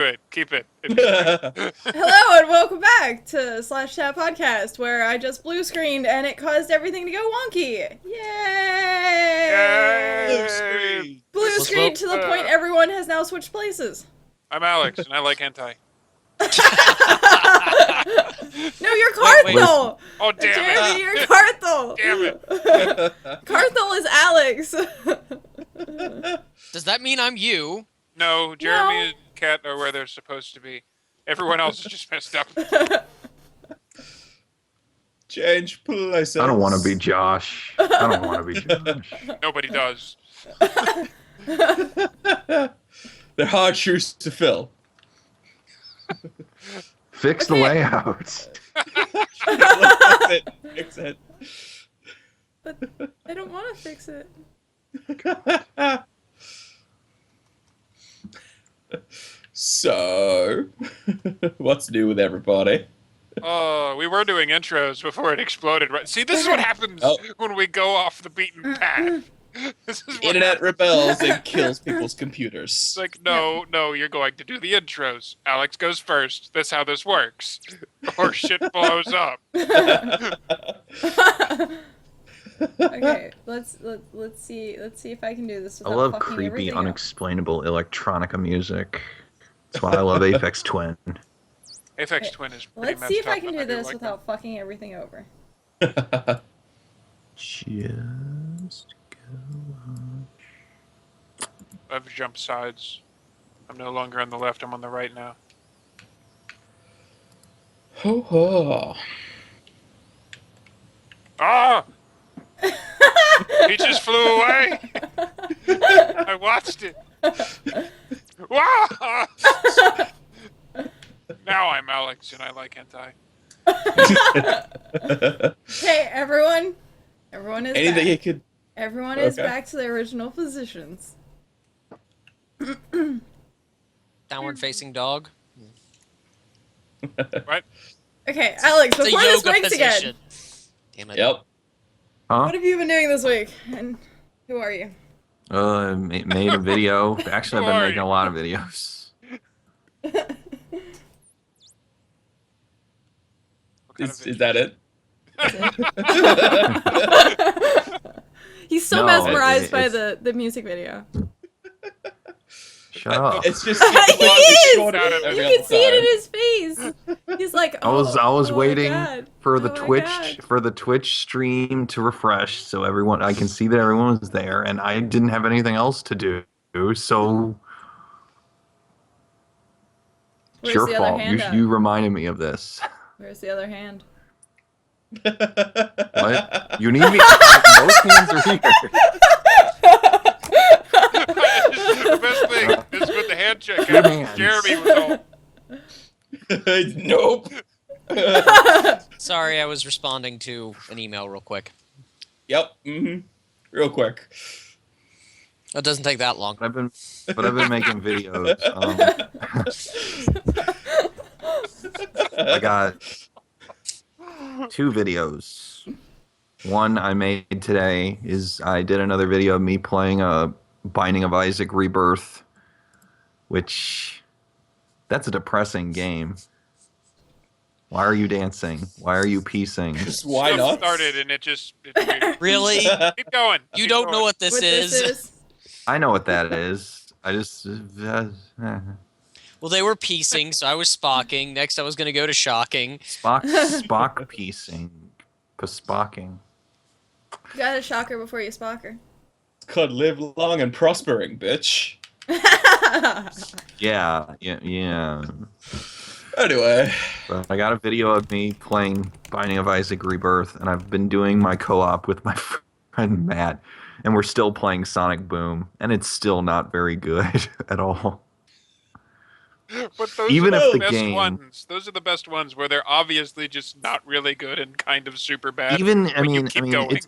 it. Keep it. Hello and welcome back to Slash Chat Podcast, where I just blue screened and it caused everything to go wonky. Yay! Yay! Blue screen. Blue screen to the point everyone has now switched places. I'm Alex, and I like hentai. No, you're Wait. Carthel! Oh, damn Jeremy, it! you're Carthel! Damn it! Carthel is Alex! Does that mean I'm you? No, Jeremy and Kat are where they're supposed to be. Everyone else is just messed up. Change places. I don't want to be Josh. I don't want to be Josh. Nobody does. They're hard shoes to fill. Fix the Okay. layout. Fix it. But I don't want to fix it. So, what's new with everybody? Oh, we were doing intros before it exploded, right? See, this is what happens when we go off the beaten path. This is what Internet happens. rebels and kills people's computers. It's like, no, you're going to do the intros. Alex goes first. That's how this works. Or shit blows up. Okay, let's see if I can do this I without love fucking creepy, everything up. unexplainable electronica music. That's why I love Aphex Twin. Aphex Twin is pretty Let's see if messed I up, can do but this like without fucking everything over. Just go on. I've jumped sides. I'm no longer on the left, I'm on the right now. Ho ho. Ah! He just flew away! I watched it. Wow! Now I'm Alex and I like hentai. Okay, everyone is Anything back. you could. Everyone is Okay. back to their original positions. Downward facing dog? What? Okay, Alex, It's a before this yoga breaks position. again, Damn it. Yep. Huh? what have you been doing this week? And who are you? Made a video. Actually, I've been Sorry. making a lot of videos. What kind of Is that it? He's so No, mesmerized by it's- the music video. Shut up. It's just. He is! short of You You every can other see it in time. his face. He's like, I was oh my waiting God. for Oh the my God. Twitch stream to refresh so I can see that everyone was there, and I didn't have anything else to do. So it's Where's your the other fault. hand at? You reminded me of this. Where's the other hand? What? You need me? Both hands are here. The best thing is with the hand check. Good hands. Jeremy was all, Nope. Sorry, I was responding to an email real quick. Yep. Mm-hmm. Real quick. It doesn't take that long. But I've been making videos. I got 2 videos. One I made today is I did another video of me playing a Binding of Isaac Rebirth, which that's a depressing game. Why are you dancing? Why are you piecing? Just why stuff not? started and it's weird. Really? Keep going. You Keep don't going. know what this What is? I know what that is. I just Well, they were piecing, so I was spocking. Next, I was going to go to shocking. Spock piecing, spocking. You got a shocker before you spocker. Could live long and prospering, bitch. Yeah. Anyway. But I got a video of me playing Binding of Isaac Rebirth, and I've been doing my co-op with my friend Matt, and we're still playing Sonic Boom, and it's still not very good at all. But those Even are if the the best game- ones. Those are the best ones where they're obviously just not really good and kind of super bad. Even but you keep going.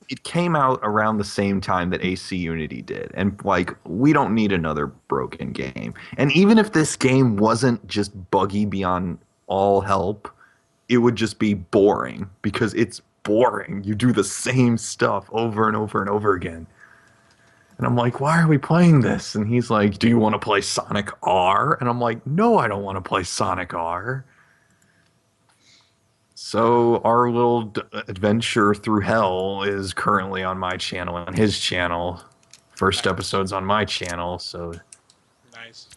it came out around the same time that AC Unity did, and like we don't need another broken game. And even if this game wasn't just buggy beyond all help, it would just be boring because it's boring. You do the same stuff over and over and over again. And I'm like, why are we playing this? And he's like, do you want to play Sonic R? And I'm like, no, I don't want to play Sonic R. So our little adventure through hell is currently on my channel and his channel. First episode's on my channel, so Nice.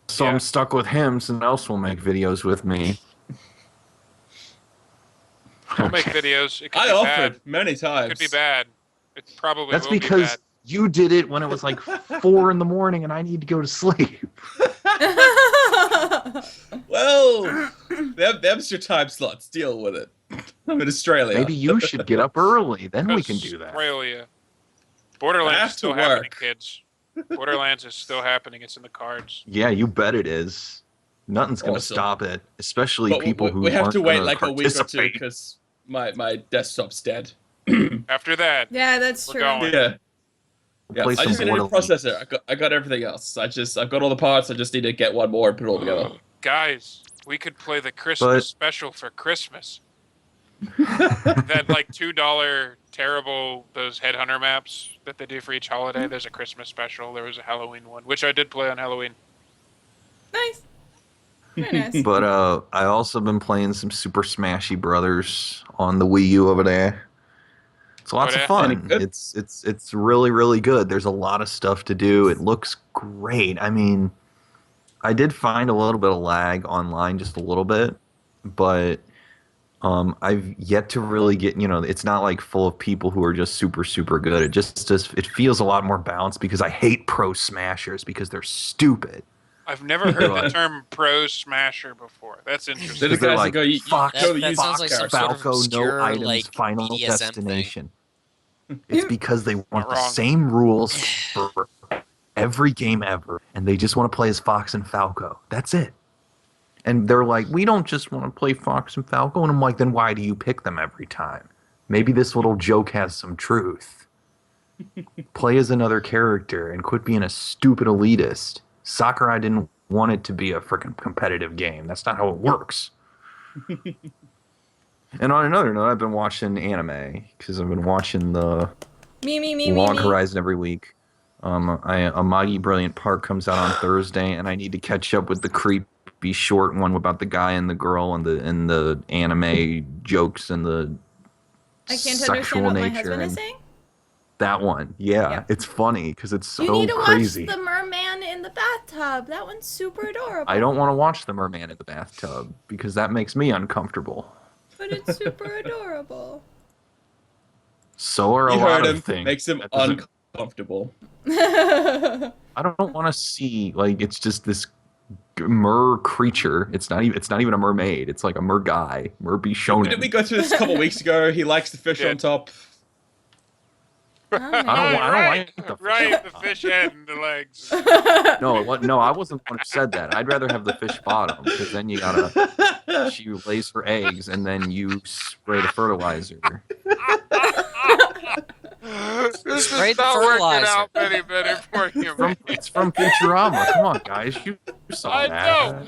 so Yeah. I'm stuck with him. Someone else will make videos with me. We'll make videos. It could I be offered bad. many times. It could be bad. It probably That's will be because bad. you did it when it was like 4 in the morning and I need to go to sleep. Well, them's your time slots. Deal with it. I'm in Australia. Maybe you should get up early. Then we can do that. Australia. Borderlands have is still to happening, work. kids. Borderlands is still happening. It's in the cards. Yeah, you bet it is. Nothing's going to Awesome. stop it, especially But people who we have aren't to wait gonna like a week or two participate. because my desktop's dead. After that, Yeah, that's We're true. going. Yeah. Yeah, Play I some just need a new Borderlands. processor. I got everything else. I've got all the parts. I just need to get one more and put it all together. guys, we could play the Christmas But- special for Christmas. That like $2 terrible those headhunter maps that they do for each holiday. There's a Christmas special. There was a Halloween one, which I did play on Halloween. Nice. Very nice. But I also been playing some Super Smashy Brothers on the Wii U over there. It's lots yeah? of fun. Any good? It's really good. There's a lot of stuff to do. It looks great. I mean, I did find a little bit of lag online, just a little bit, but I've yet to really get, it's not like full of people who are just super good. It feels a lot more balanced because I hate pro smashers because they're stupid. I've never heard the term pro smasher before. That's They're interesting. the They're guys like, that go, you Fox, go That use sounds like some character. sort of Falco, obscure, no items, like, final BDSM thing. destination. It's because they want the wrong. same rules for every game ever, and they just want to play as Fox and Falco. That's it. And they're like, we don't just want to play Fox and Falco. And I'm like, then why do you pick them every time? Maybe this little joke has some truth. Play as another character and quit being a stupid elitist. Sakurai didn't want it to be a freaking competitive game. That's not how it works. And on another note, I've been watching anime because I've been watching the Me. Log Horizon every week. Amagi Brilliant Park comes out on Thursday, and I need to catch up with the creepy short one about the guy and the girl and the anime jokes and the I can't sexual understand what my nature husband is and saying. that one. Yeah, Yeah. it's funny because it's so You need to crazy. watch the merman in the bathtub. That one's super adorable. I don't want to watch the merman in the bathtub because that makes me uncomfortable. But it's super adorable. So are a You lot heard of him. things. Makes him That doesn't- uncomfortable. I don't want to see like it's just this mer creature. It's not even a mermaid. It's like a mer guy. Mer Didn't we Bishonen. go through this a couple weeks ago? He likes the fish Yeah. on top. Oh, I man. don't right, like the right, the fish head and the legs. No, I wasn't the one who said that. I'd rather have the fish bottom because then you gotta. She lays her eggs and then you spray the fertilizer. This Spray is the not working fertilizer. out any better for you, man. It's from Futurama. Come on, guys, you saw I that.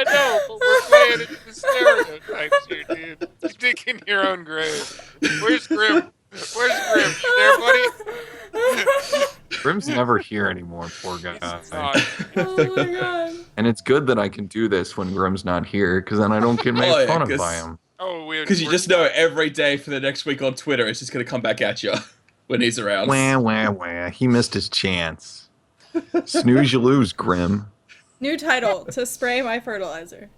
know, but we're playing into the stereotypes here, dude. You're digging your own grave. Where's Grim? Where's Grim? You there, buddy? Grim's never here anymore, poor guy. Oh my god. And it's good that I can do this when Grim's not here, because then I don't get made Oh, yeah, fun of 'cause- by him. Oh, weird. Because you just know every day for the next week on Twitter, it's just going to come back at you when he's around. Wah. He missed his chance. Snooze, you lose, Grim. New title: to spray my fertilizer.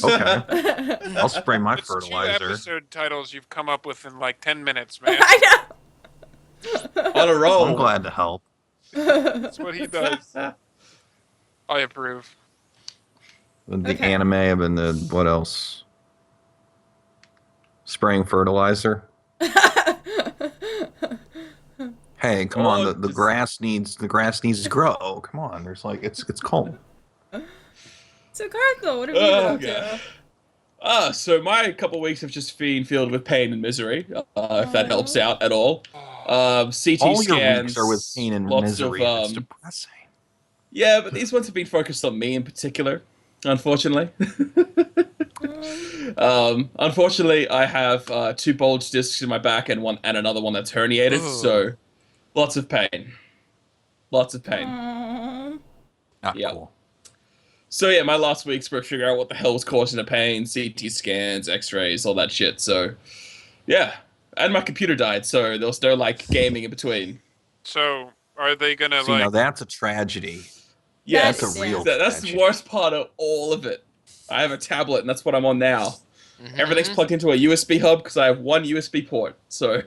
Okay. I'll spray my It's 2 fertilizer. episode titles you've come up with in like 10 minutes, man. I On a roll. I'm glad to help. know. That's what he does. I approve. The Okay. anime and the what else? Spraying fertilizer. Hey, come on! The just- grass needs to grow. Come on! There's like it's cold. So Cardinal, what have you been up to? So my couple weeks have just been filled with pain and misery, if that helps out at all. CT All your scans. weeks are with pain and lots misery. Of, It's depressing. yeah, but these ones have been focused on me in particular, unfortunately. Unfortunately, I have 2 bulge discs in my back and another one that's herniated. Ooh. So Lots of pain. Lots of pain. Aww. Not Yeah. cool. So yeah, my last week's for figuring out what the hell was causing the pain, CT scans, X-rays, all that shit. So, yeah, and my computer died, so there was no like gaming in between. So are they gonna See, now like? that's a tragedy. Yes, That's a real that's the tragedy. worst part of all of it. I have a tablet, and that's what I'm on now. Mhm. Everything's plugged into a USB hub because I have one USB port. So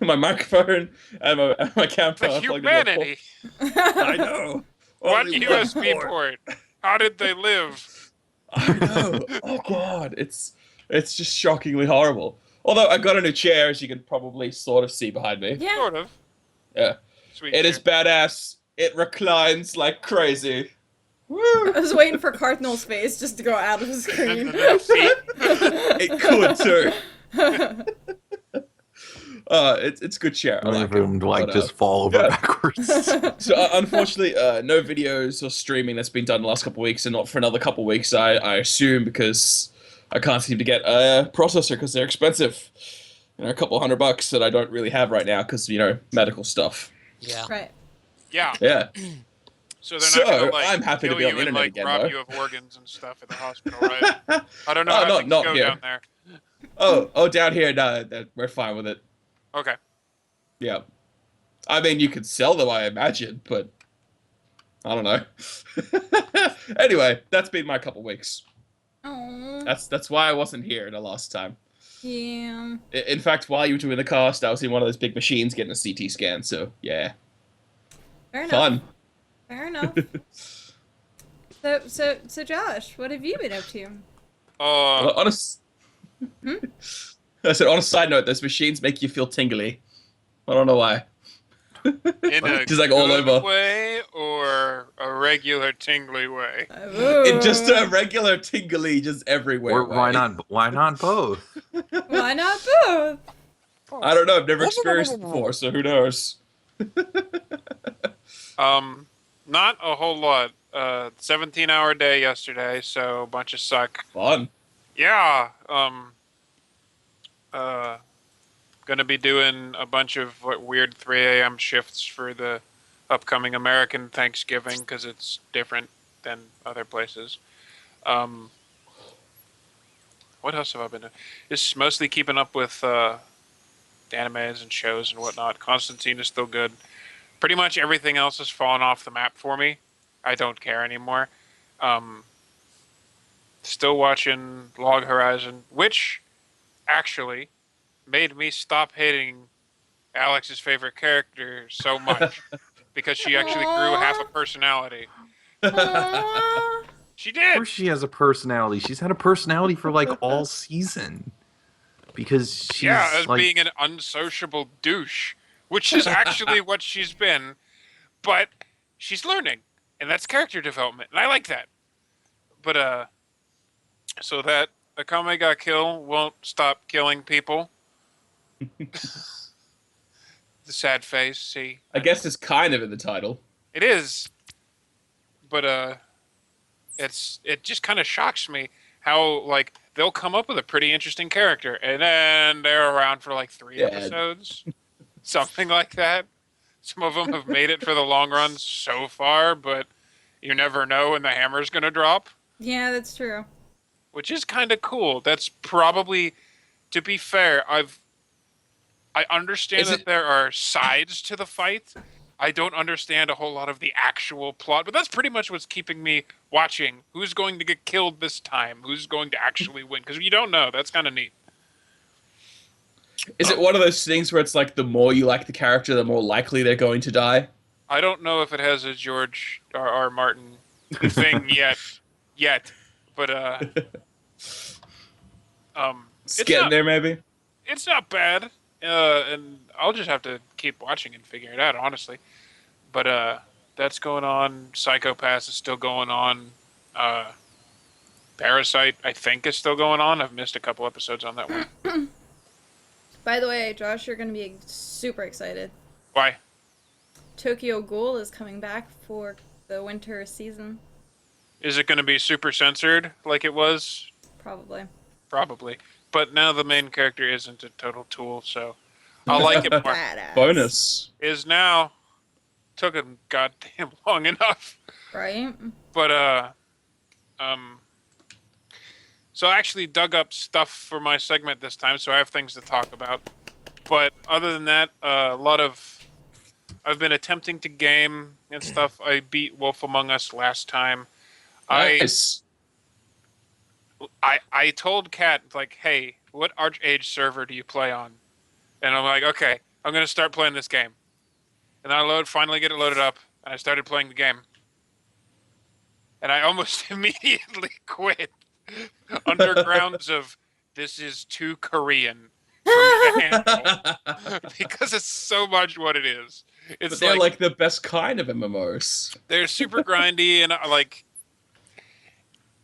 my microphone and my camera The are plugged into a port. humanity. I know. What Only one USB port? How did they live? I know. Oh god, it's just shockingly horrible. Although I got a new chair, as you can probably sort of see behind me. Yeah. Sort of. Yeah. Sweet. It is badass. It reclines like crazy. I Woo! was waiting for Cardinal's face just to go out of the screen. It could too. It's a good chair. I One like of them it. like But, just fall over yeah. backwards. So unfortunately, no videos or streaming that's been done the last couple of weeks, and not for another couple of weeks. I assume because I can't seem to get a processor because they're expensive. A couple $100 that I don't really have right now because medical stuff. Yeah. Right. Yeah. Yeah. So they're not gonna like I'm happy to kill be on you the and internet like again, rob though. you of organs and stuff at the hospital, right? I don't know Oh, how no, things not go here. down there. Oh, down here, no, we're fine with it. Okay. Yeah. I mean, you could sell them, I imagine, but I don't know. Anyway, that's been my couple weeks. Oh. That's why I wasn't here the last time. Yeah. In fact, while you were doing the cast, I was in one of those big machines getting a CT scan. So yeah, Fair enough. fun. Fair enough. So Josh, what have you been up to? On a s- I said on a side note, those machines make you feel tingly. I don't know why. In a Just like all good over. way or a regular tingly way? It just a regular tingly, just everywhere. Or why not? Why not both? Why not both? I don't know. I've never experienced it before, so who knows? Not a whole lot. 17-hour day yesterday, so a bunch of suck. Fun. Yeah. Gonna be doing a bunch of weird 3 a.m. shifts for the upcoming American Thanksgiving because it's different than other places. What else have I been doing? Just mostly keeping up with animes and shows and whatnot. Constantine is still good. Pretty much everything else has fallen off the map for me. I don't care anymore. Still watching Log Horizon, which actually made me stop hating Alex's favorite character so much because she actually grew half a personality. Aww. She Of did. course, she has a personality. She's had a personality for like all season. Because she's Yeah, as like, being an unsociable douche, which is actually what she's been, but she's learning, and that's character development, and I like that. But so that Akame ga Kill won't stop killing people. The sad face, see. I guess it's kind of in the title. It is, but it just kind of shocks me how like they'll come up with a pretty interesting character, and then they're around for like 3 Yeah. episodes, something like that. Some of them have made it for the long run so far, but you never know when the hammer's gonna drop, Yeah, that's true. which is kind of cool. That's probably, to be fair, I understand Is that it- there are sides to the fight. I don't understand a whole lot of the actual plot, but that's pretty much what's keeping me watching. Who's going to get killed this time? Who's going to actually win? Because you don't know. That's kind of neat. Is it one of those things where it's like the more you like the character, the more likely they're going to die? I don't know if it has a George R. Martin thing yet, but It's It's getting not- there, maybe. it's not bad. And I'll just have to keep watching and figure it out, honestly. But that's going on. Psychopath is still going on. Parasite, I think, is still going on. I've missed a couple episodes on that one. By the way, Josh, you're gonna be super excited. Why? Tokyo Ghoul is coming back for the winter season, Is it going to be super censored like it was? probably. Probably. But now the main character isn't a total tool, so I like it more. Badass. Bonus. Is now took him goddamn long enough. Right? But so I actually dug up stuff for my segment this time, so I have things to talk about. But other than that, I've been attempting to game and stuff. I beat Wolf Among Us last time. Nice. I told Kat, like, hey, what ArchAge server do you play on? And I'm like, okay, I'm gonna start playing this game. And I finally get it loaded up, and I started playing the game. And I almost immediately quit under grounds of this is too Korean for me to handle. Because it's so much what it is. It's But they're like the best kind of MMOs. they're super grindy, and like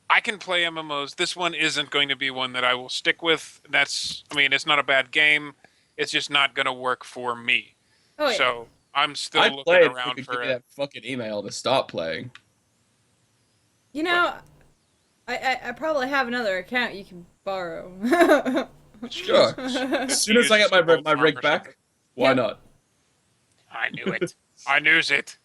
I can play MMOs. This one isn't going to be one that I will stick with. It's not a bad game. It's just not going to work for me. Oh, yeah. So I'm still I'd looking play it if you around could for give me it. that fucking email to start playing. You know, I probably have another account you can borrow. Sure. As soon as I get my rig back, why Yep. not? I knew it. I knew it.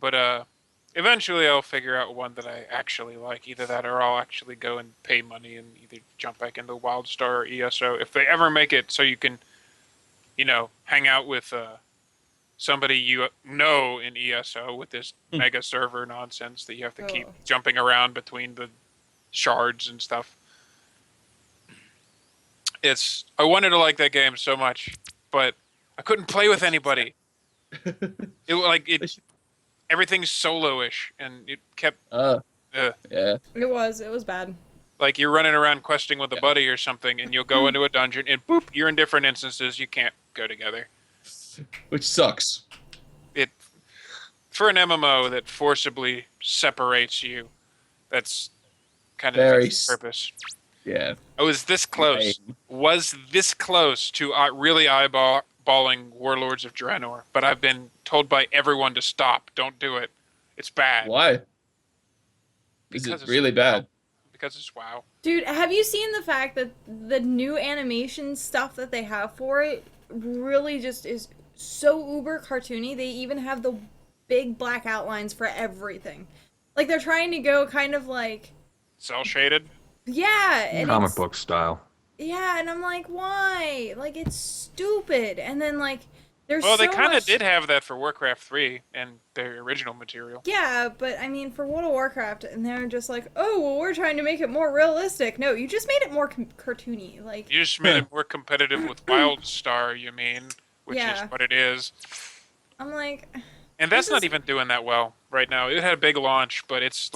But eventually I'll figure out one that I actually like. Either that or I'll actually go and pay money and either jump back into WildStar or ESO. If they ever make it so you can, hang out with somebody you know in ESO with this mega server nonsense that you have to keep Oh. jumping around between the shards and stuff. I wanted to like that game so much, but I couldn't play with anybody. Everything's solo-ish, and it kept Yeah. It was bad. like you're running around questing with a buddy or something, and you'll go into a dungeon, and boop, you're in different instances. You can't go together. Which sucks. For an MMO that forcibly separates you, that's kind of Very defeats the purpose. Yeah. I was this close. Lame. Was this close to really eyeballing Warlords of Draenor, but I've been told by everyone to stop. Don't do it. It's bad. Why? Is Because it it's really bad? Because it's WoW. Dude, have you seen the fact that the new animation stuff that they have for it really just is so uber cartoony? They even have the big black outlines for everything. Like, they're trying to go kind of like, Cell shaded. yeah, and Comic it's- book style. Yeah, and I'm like, why? Like, it's stupid. And then, like, there's Well, so they kind of much... did have that for Warcraft 3 and their original material. Yeah, but I mean, for World of Warcraft, and they're just like, oh, well, we're trying to make it more realistic. No, you just made it more cartoony. Like, You just made it more competitive with WildStar, you mean, which Yeah. is what it is. I'm like, And that's This not is- even doing that well right now. It had a big launch, but it's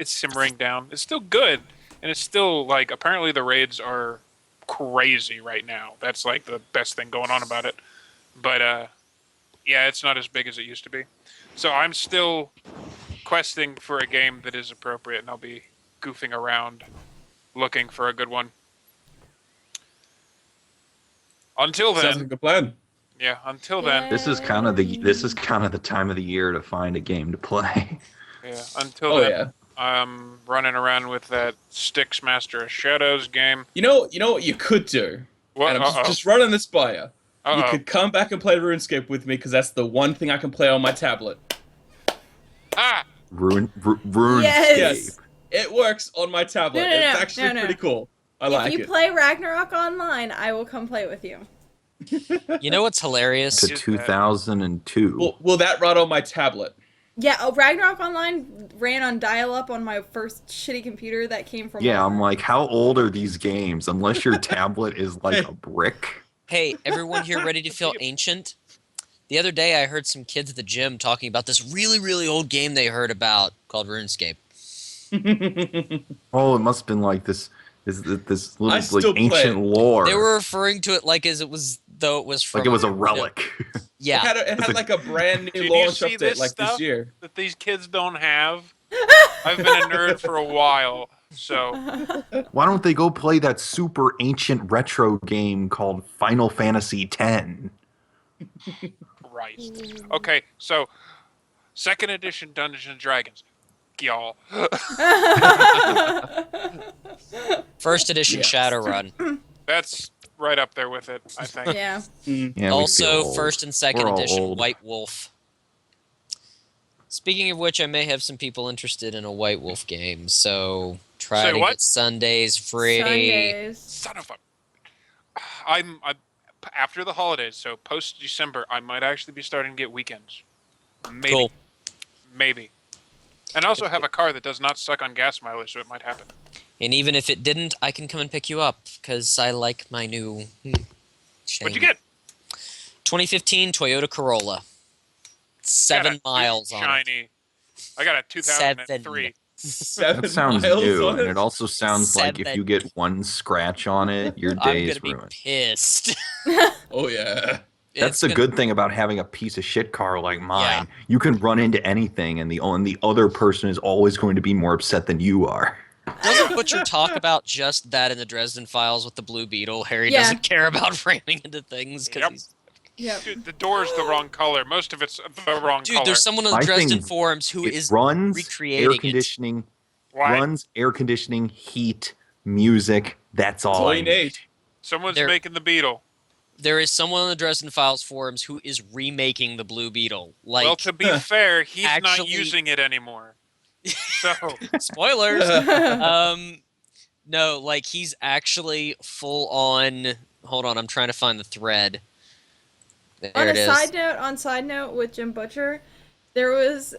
simmering down. It's still good, and it's still like apparently the raids are crazy right now. That's like the best thing going on about it. But yeah, it's not as big as it used to be. So I'm still questing for a game that is appropriate, and I'll be goofing around looking for a good one. Until Sounds like a then, good plan. yeah. Until then, This is kind of the time of the year to find a game to play. yeah. Until Oh then, yeah. I'm running around with that Styx Master of Shadows game. You know what you could do? What? And I'm just running this by you. You Uh-oh. could come back and play RuneScape with me because that's the one thing I can play on my tablet. Ah! Runescape. Yes. It works on my tablet. No, no, It's no, actually no, no. pretty cool. I if like you it. play Ragnarok online, I will come play with you. You know what's hilarious? To 2002. Will that run on my tablet? Yeah, Ragnarok Online ran on dial-up on my first shitty computer that came from... Yeah, I'm Walmart. like, how old are these games? Unless your tablet is like a brick. Hey, everyone here ready to feel ancient? The other day I heard some kids at the gym talking about this really, really old game they heard about called RuneScape. Oh, it must have been like this little I still like ancient play lore. They were referring to it like as it was though it was from like it was a relic. Yeah. It had like a brand new Did you launch see update this like stuff? this year. That these kids don't have. I've been a nerd for a while, so Why don't they go play that super ancient retro game called Final Fantasy X? Christ. Okay, so second edition Dungeons and Dragons, y'all. First edition Yes. Shadowrun. That's right up there with it, I think. Yeah. Yeah, we Also, feel old. first and second We're all edition old. White Wolf. Speaking of which, I may have some people interested in a White Wolf game, so try Say to what? get Sundays free. Sundays. Son of a. I'm after the holidays, so post December, I might actually be starting to get weekends. Maybe. Cool. Maybe. And I also have a car that does not suck on gas mileage, so it might happen. And even if it didn't, I can come and pick you up because I like my new. Shame. What'd you get? 2015 Toyota Corolla. Got 7 a miles on it. shiny. I got a 2003. 7 That sounds miles new, on and it also sounds like if you get 7. one scratch on it, your I'm day gonna is be ruined. pissed. Oh yeah. That's It's the gonna- good thing about having a piece of shit car like mine. Yeah. You can run into anything, and the other person is always going to be more upset than you are. Doesn't Butcher talk about just that in the Dresden Files with the Blue Beetle? Harry Yeah. doesn't care about ramming into things because Yep. he's. Yep. Dude, the door's the wrong color. Most of it's the wrong Dude, color. there's someone on the My Dresden thing- forums who It is runs recreating air it. conditioning, Why? runs air conditioning, heat, music. That's all, That's all I you need. need. Someone's There- making the Beetle. There is someone on the Dresden Files forums who is remaking the Blue Beetle. Like, Well, to be fair, he's not actually- using it anymore. So, spoilers. No, like he's actually full on. Hold on, I'm trying to find the thread. There On it a is. side note with Jim Butcher, there was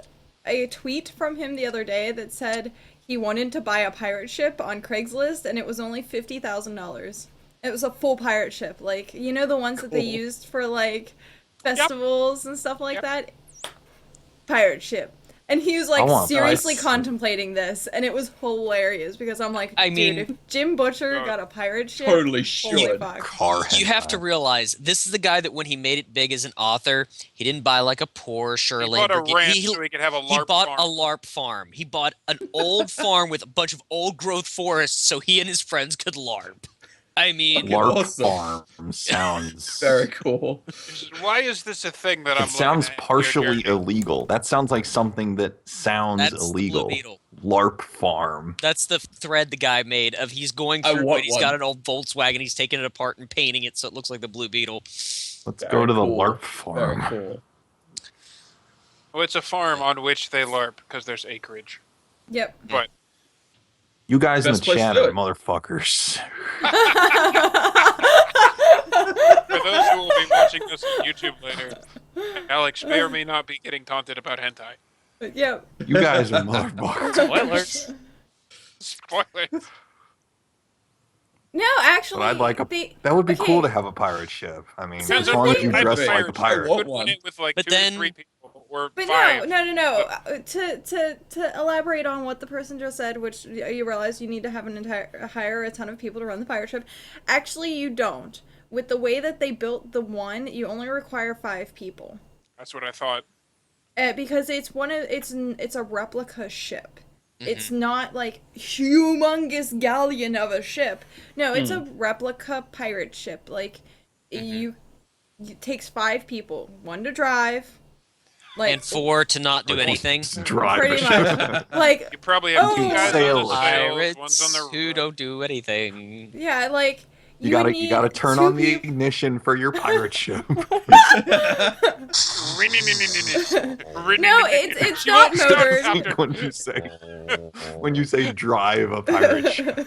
a tweet from him the other day that said he wanted to buy a pirate ship on Craigslist and it was only $50,000. It was a full pirate ship, like you know the ones that they Cool. used for like festivals and stuff like Yep. that. Pirate ship. And he was I like want seriously that. contemplating this, and it was hilarious because I'm like, I dude, mean- if Jim Butcher Oh. got a pirate ship, Totally holy should. fuck. Car You have to hentai. realize this is the guy that when he made it big as an author, he didn't buy like a Porsche or a he bought a Lamborghini. ranch so he could have a He LARP bought farm. a LARP farm. He bought an old farm with a bunch of old growth forests so he and his friends could LARP. I mean, Larp. LARP Awesome. farm sounds. Very cool. Why is this a thing that I'm It sounds looking at here, partially Jeremy? illegal. That sounds like something that sounds that's the Blue illegal. Beetle. LARP farm. That's the thread the guy made of he's going I through want it. He's got one. an old Volkswagen. He's taking it apart and painting it so it looks like the Blue Beetle. Let's Very go to the cool. LARP Very farm. cool. Well, it's a farm on which they LARP because there's acreage. Yep. But You guys in the Best place to chat do are it. motherfuckers. for those who will be watching this on YouTube later, Alex may or may not be getting taunted about hentai. Yep. You guys are motherfuckers. Spoilers. Spoilers. No, actually, But I'd like a. they, That would be okay. cool to have a pirate ship. I mean, So as the long as thing- you I'd dress be like a pirate. pirate. want Put one. it with like But 2 then- to 3 people or But 5. no. To elaborate on what the person just said, which you realize you need to have hire a ton of people to run the pirate ship. Actually, you don't. With the way that they built the one, you only require 5 people. That's what I thought. Because it's a replica ship. It's not like humongous galleon of a ship. No, it's a replica pirate ship. Like it takes 5 people, 1 to drive, like And 4 to not do Like, anything. Drive pretty a much. ship. Like You probably have Oh. 2 guys Sailors. on the sails, one's on Pirates the who don't do anything. yeah, like You would gotta need turn 2 on the peop- ignition for your pirate ship. No, it's not motors. when you say drive a pirate ship.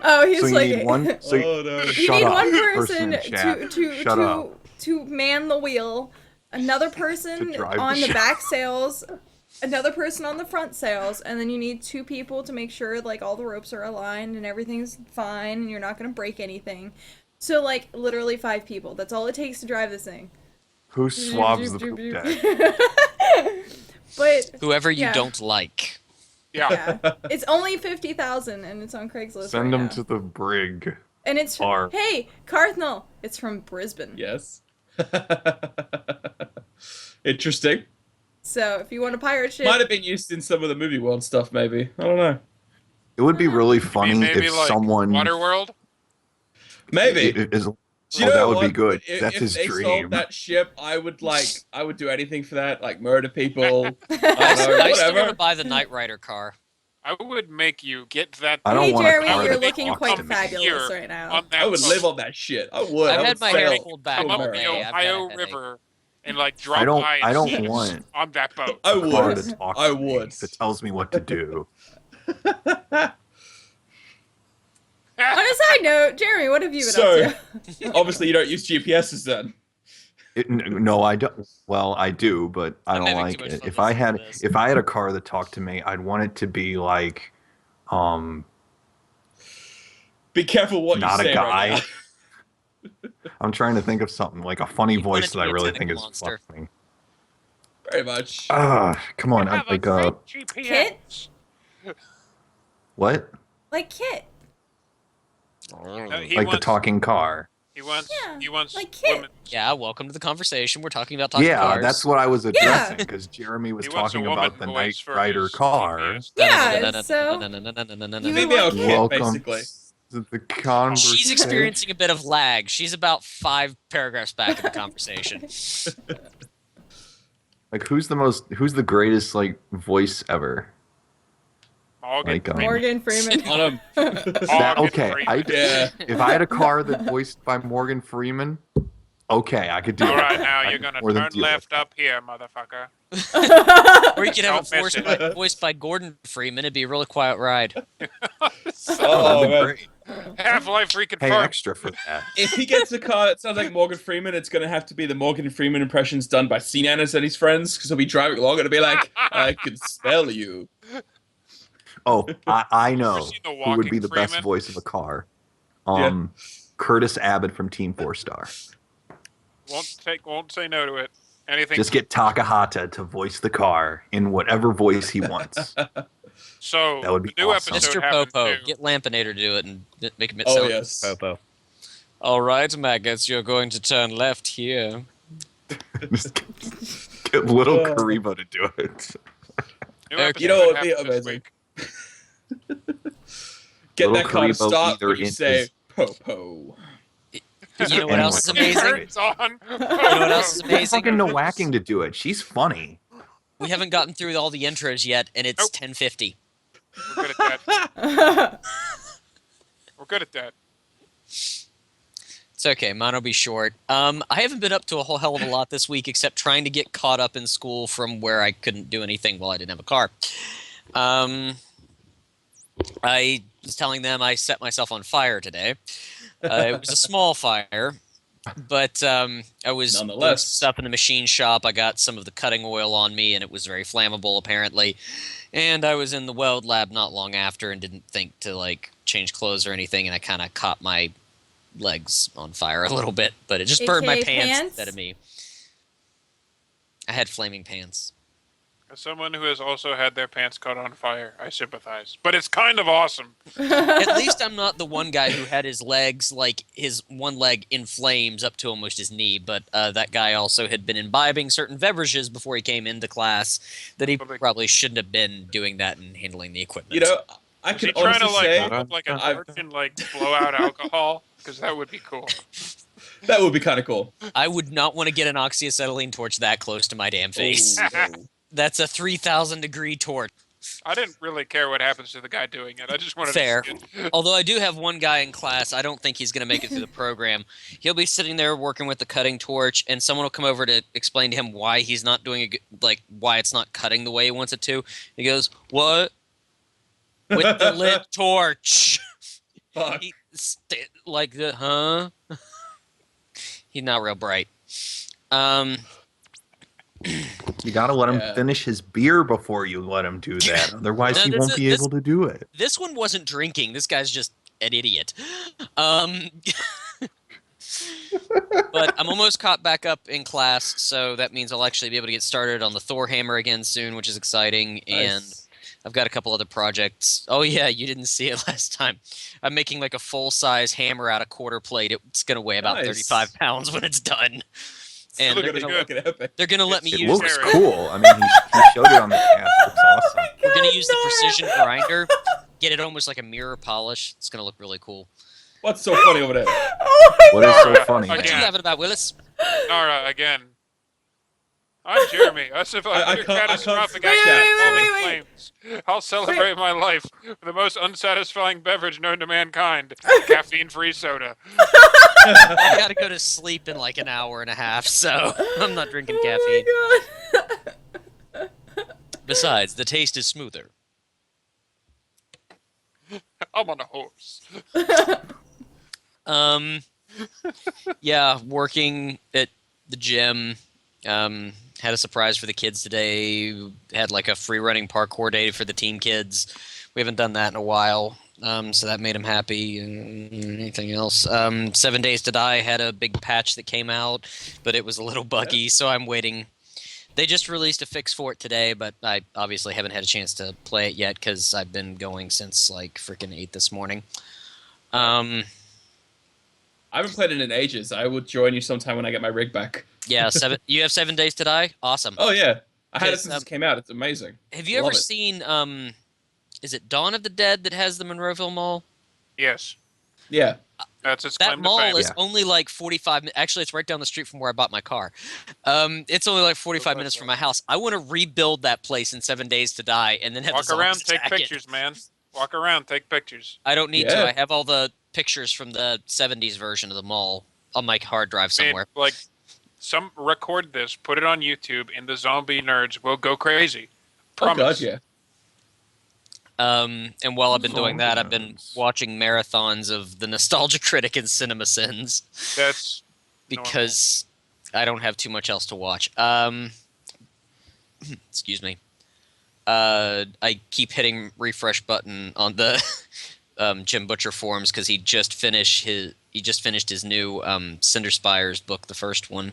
Oh, he's So you like need one. So Oh, no. you shut need up, one person person in chat. to Shut up. to man the wheel, another person To drive on the the ship. back sails, another person on the front sails, and then you need 2 people to make sure like all the ropes are aligned and everything's fine and you're not gonna break anything. So like literally 5 people. That's all it takes to drive this thing. Who swabs the poop deck? But Whoever you Yeah. don't like. Yeah. yeah, it's only 50,000 and it's on Craigslist. Send right them now. to the brig. And it's Or- hey, Carthnell. It's from Brisbane. Yes. Interesting. So if you want a pirate ship, Might have been used in some of the movie world stuff, maybe. I don't know. It would be really funny Maybe if like someone. Waterworld? Maybe. Oh, that would be good. If, That's if his they dream. sold that ship, I would do anything for that, like murder people. I I don't know, still want to whatever. buy the Knight Rider car. I would make you get that. I don't Hey, want a Jeremy, car you're that looking talks quite to me. fabulous Here right now. on that I would boat. live on that shit. I would. I've I had would my hair sail pulled back Come to up all the day. America. I've got a Ohio headache. River and like drop don't- by I don't ships want on that boat. I A car would. to talk I to me, would. that tells me what to do. On a side note, Jeremy, what have you been So- up to? Obviously, you don't use GPSs then. No, I don't. Well, I do, but I I'm don't having like too much it. fun If I listening had, to this. if I had a car that talked to me, I'd want it to be like, Be careful what Not a you say guy. right now. I'm trying to think of something like a funny You want it voice to that I be a really think tentacle is monster. funny. Very much. Come on, Have I'm like a great GPS. what? Like Kit. He Like the wants- talking car. He wants. Yeah, He wants like Kit. women. Yeah, welcome to the conversation. We're talking about talking Yeah, cars. that's what I was addressing because Jeremy was He wants a talking woman about the voice Knight for Rider his car. GPS. Yeah, so- Female Kit, Welcome basically. to the conversation. She's experiencing a bit of lag. She's about 5 paragraphs back in the conversation. Like who's the greatest like voice ever? Morgan Like, Freeman. Morgan Freeman. On him. That, Morgan okay, Freeman. Yeah. if I had a car that voiced by Morgan Freeman, okay, I could do All it. right, now I you're could gonna more than turn deal with left that. up here, motherfucker. Or you could have Don't miss it it. voiced by Gordon Freeman. It'd be a really quiet ride. Oh, Oh, that'd be man. great. Half-Life Pay reconfirmed. extra for that. If he gets a car that sounds like Morgan Freeman, it's going to have to be the Morgan Freeman impressions done by Cnanas and his friends, because he'll be driving along and it'll be like, I can smell you. Oh, I know seen The who would be Walking the best Freeman? voice of a car. Yeah. Curtis Abbott from Team 4 Star. Won't say no to it. Anything. Just get Takahata to voice the car in whatever voice he wants. So That would be the new awesome. episode Mr. happened Popo, to- get Lampinator to do it and make him Oh, sound yes. like Popo. All right, maggots, you're going to turn left here. Just get little Oh. Karibo to do it. new Okay. episode You know what would be happened this amazing? week. Get Little that car to Karibo start either when you in say, his- Popo. You know what else is Anyway. amazing? Turns on. You know what else is Get amazing? fucking Nowacking to do it. She's funny. We haven't gotten through all the intros yet, and it's Nope. 10:50. We're good at that. We're good at that. It's okay, mine will be short. I haven't been up to a whole hell of a lot this week, except trying to get caught up in school from where I couldn't do anything while I didn't have a car. I was telling them I set myself on fire today. It was a small fire, but I was doing Nonetheless. some stuff in the machine shop. I got some of the cutting oil on me, and it was very flammable, apparently. And I was in the weld lab not long after and didn't think to like change clothes or anything, and I kind of caught my legs on fire a little bit, but it just burned my AKA pants pants? instead of me. I had flaming pants. As someone who has also had their pants caught on fire, I sympathize. But it's kind of awesome. At least I'm not the one guy who had his legs, like his one leg in flames up to almost his knee, but that guy also had been imbibing certain beverages before he came into class that he probably shouldn't have been doing that and handling the equipment. You know, I Is he can trying honestly to like say hook up like a I've- torch and like blow out alcohol? Because that would be cool. that would be kind of cool. I would not want to get an oxyacetylene torch that close to my damn face. Oh. That's a 3,000 degree torch. I didn't really care what happens to the guy doing it. I just wanted Fair. to see it. Although I do have one guy in class, I don't think he's going to make it through the program. He'll be sitting there working with the cutting torch, and someone will come over to explain to him why he's not doing it, like why it's not cutting the way he wants it to. He goes, "What? With the lit torch?" Fuck. Like the huh? He's not real bright. You gotta let him Yeah. finish his beer before you let him do that. Otherwise, No, he this won't is- be this- able to do it. This one wasn't drinking. This guy's just an idiot. But I'm almost caught back up in class, so that means I'll actually be able to get started on the Thor hammer again soon, which is exciting. And Nice. I've got a couple other projects. Oh yeah, you didn't see it last time. I'm making like a full-size hammer out of quarter plate. It's gonna weigh about Nice. 35 pounds when it's done. And Look they're at gonna, it. Fucking epic. they're gonna let me It use looks Sarah. cool. I mean, he showed it on the cast. It looks awesome. we're gonna God, use the Nora. precision grinder, get it almost like a mirror polish. It's gonna look really cool. What's so funny over there? Oh my What is so funny? What you Again. laughing about, Willis? Nara, again. I'm Jeremy. I survived I your can't- I can't catastrophic see accident that. involving Wait. flames. I'll celebrate my life with the most unsatisfying beverage known to mankind: caffeine-free soda. I gotta go to sleep in like an hour and a half, so I'm not drinking caffeine. Oh my god. Besides, the taste is smoother. I'm on a horse. Yeah, working at the gym. Had a surprise for the kids today. Had like a free running parkour day for the teen kids. We haven't done that in a while, so that made them happy. Anything else? 7 Days to Die had a big patch that came out, but it was a little buggy, so I'm waiting. They just released a fix for it today, but I obviously haven't had a chance to play it yet because I've been going since like freaking 8 this morning. I haven't played it in ages. I will join you sometime when I get my rig back. Yeah, you have 7 Days to Die? Awesome. Oh yeah, I had it Because, since it came out. It's amazing. Have you Love ever it. seen, is it Dawn of the Dead that has the Monroeville Mall? Yes, Yeah. that's its That claim to mall fame. is Yeah. only like 45 minutes. Actually, it's right down the street from where I bought my car. It's only like 45 minutes from my house. I want to rebuild that place in 7 Days to Die and then have Walk the around, zombies take attack it. pictures, man. Walk around, take pictures. I don't need Yeah. to. I have all the pictures from the 70s version of the mall on my hard drive Man, somewhere. like, record this, put it on YouTube, and the zombie nerds will go crazy. Promise. Oh god, yeah. And while I've been doing that, I've been Zombies. watching marathons of the Nostalgia Critic and Cinema Sins. That's Because I don't have too much else to watch. Excuse me. I keep hitting refresh button on the Jim Butcher forums because he just finished his new Cinder Spires book, the first one,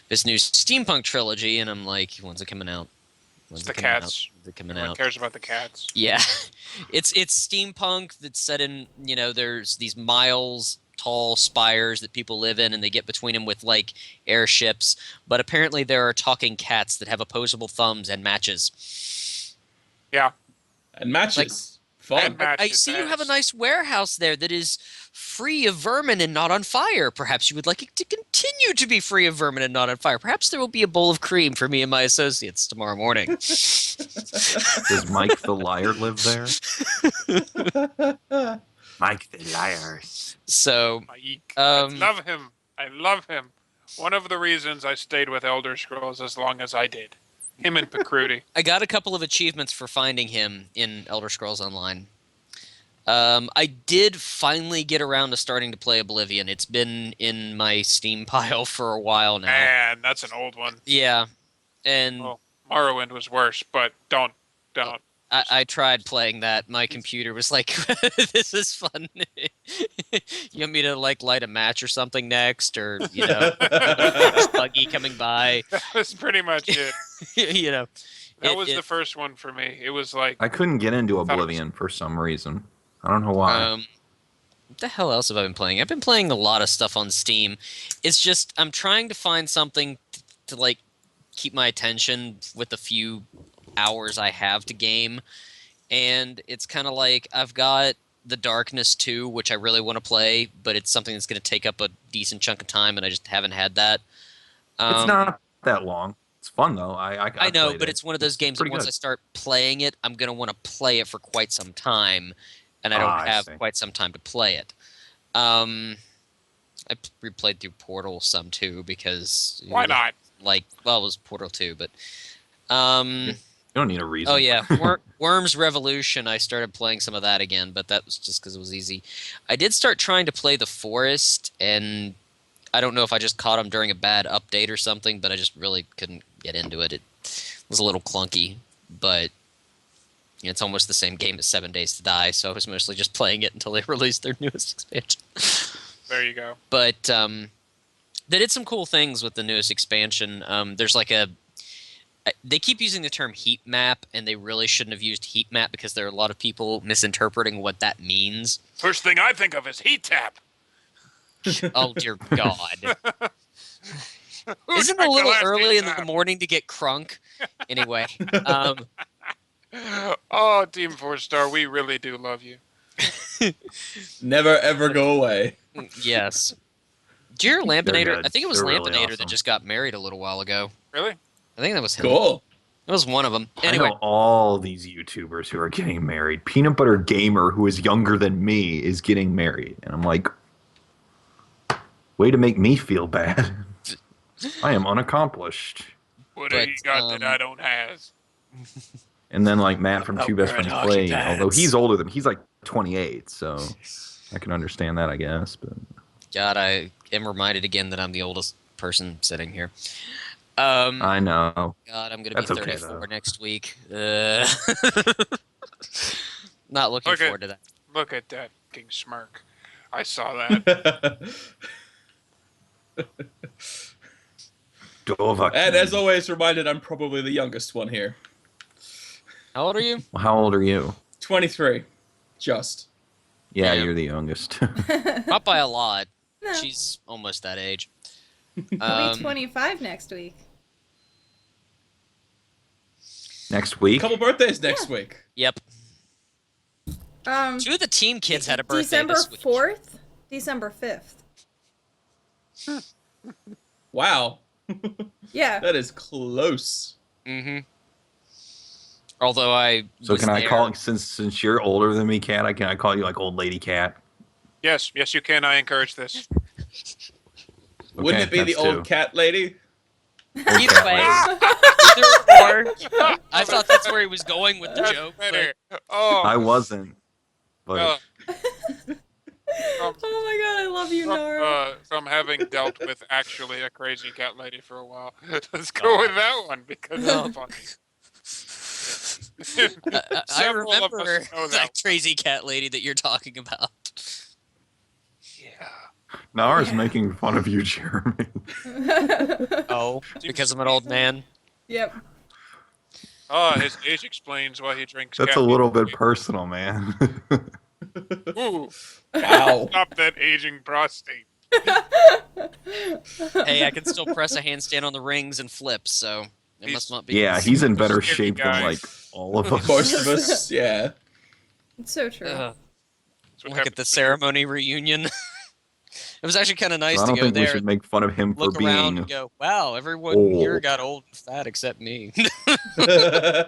his new steampunk trilogy, and I'm like, when's it coming out? When's the it coming out? cats. When's it coming No one out? cares about the cats. Yeah, it's steampunk that's set in, there's these miles tall spires that people live in, and they get between them with like airships. But apparently there are talking cats that have opposable thumbs and matches. Yeah. And matches. Fun. And I matches, see you have a yes. nice warehouse there that is free of vermin and not on fire. Perhaps you would like it to continue to be free of vermin and not on fire. Perhaps there will be a bowl of cream for me and my associates tomorrow morning. Does Mike the Liar live there? Mike the Liars. So, Mike. Um, I love him. I love him. One of the reasons I stayed with Elder Scrolls as long as I did. Him and Pacruti. I got a couple of achievements for finding him in Elder Scrolls Online. I did finally get around to starting to play Oblivion. It's been in my Steam pile for a while now. Man, that's an old one. Yeah, and Oh, Morrowind was worse, but don't. I tried playing that. My computer was like, "This is fun. You want me to like light a match or something next, or there's buggy coming by, That's pretty much it. That It- was it- the first one for me. It was like, I couldn't get into Thought it was- Oblivion for some reason. I don't know why. What the hell else have I been playing? I've been playing a lot of stuff on Steam. It's just I'm trying to find something to like keep my attention with the few hours I have to game, and it's kind of like I've got The Darkness 2, which I really want to play, but it's something that's going to take up a decent chunk of time, and I just haven't had that. It's not that long. It's fun though. I know, played but it. it's one of those games that pretty once good. I start playing it, I'm going to want to play it for quite some time, and I don't I have see. quite some time to play it. I replayed through Portal some too because why not? Like, well, it was Portal 2, but You don't need a reason. oh yeah, Worms Revolution. I started playing some of that again, but that was just because it was easy. I did start trying to play The Forest, and I don't know if I just caught him during a bad update or something, but I just really couldn't get into it. It was a little clunky, but it's almost the same game as 7 Days to Die, so I was mostly just playing it until they released their newest expansion. There you go. But they did some cool things with the newest expansion. There's like they keep using the term heat map, and they really shouldn't have used heat map because there are a lot of people misinterpreting what that means. First thing I think of is heat tap. Oh dear God! Who Isn't it drank a the little last early heat in the tap? morning to get crunk? Anyway, Oh, Team 4-Star, we really do love you. Never ever go away. yes. Did you hear They're Lampinator? good. I think it was They're really Lampinator awesome. that just got married a little while ago. Really? I think that was him. Cool. It was one of them. I Anyway, know all these YouTubers who are getting married. Peanut Butter Gamer, who is younger than me, is getting married. And I'm like, way to make me feel bad. I am unaccomplished. What do But, you got that I don't have? And then like Matt from Oh, Two Best good Friends hockey Play, pads. although he's older than he's like 28, so I can understand that, I guess. But God, I am reminded again that I'm the oldest person sitting here. God, I know. I'm gonna That's be okay, 34 though. next week. Not looking Okay. forward to that. Look at that king smirk. I saw that. Dovahkiin. And as always, reminded I'm probably the youngest one here. How old are you? How old are you? 23. Just. Yeah, Yeah. you're the youngest. Not by a lot. No, She's almost that age. I'll be 25 next week. Next week? Couple birthdays next week. Yep. Um, Two of the team kids had a birthday December this week. 4th, December 5th. Wow. Yeah. That is close. Mm-hmm. Although I So was can I there- call since you're older than me, Cat? Can I call you like old lady Cat? Yes, you can. I encourage this. Wouldn't it be the that's old two. cat lady? Either way, either or. I thought that's where he was going with the That's joke. better. But Oh, I wasn't, but uh, Oh my god, I love you, Nora. from having dealt with actually a crazy cat lady for a while, let's go with that one because No. it's I funny. Several of us remember know that that. crazy cat lady that you're talking about. Yeah. Nara's Yeah. making fun of you, Jeremy. Oh, because I'm an old man. Yep. Oh, his age explains why he drinks. That's cat a little bit meat. personal, man. Ooh, Wow. stop that aging prostate. Hey, I can still press a handstand on the rings and flip, so it must not be. Yeah, he's in better Skinny shape guy. than like all of us. Most of us, yeah. It's so true. Ugh. That's what Look at happens the when ceremony reunion. It was actually kind of nice So I to don't go think we there, should make fun of him for look around, being and go, "Wow, everyone here old. got old and fat except me." I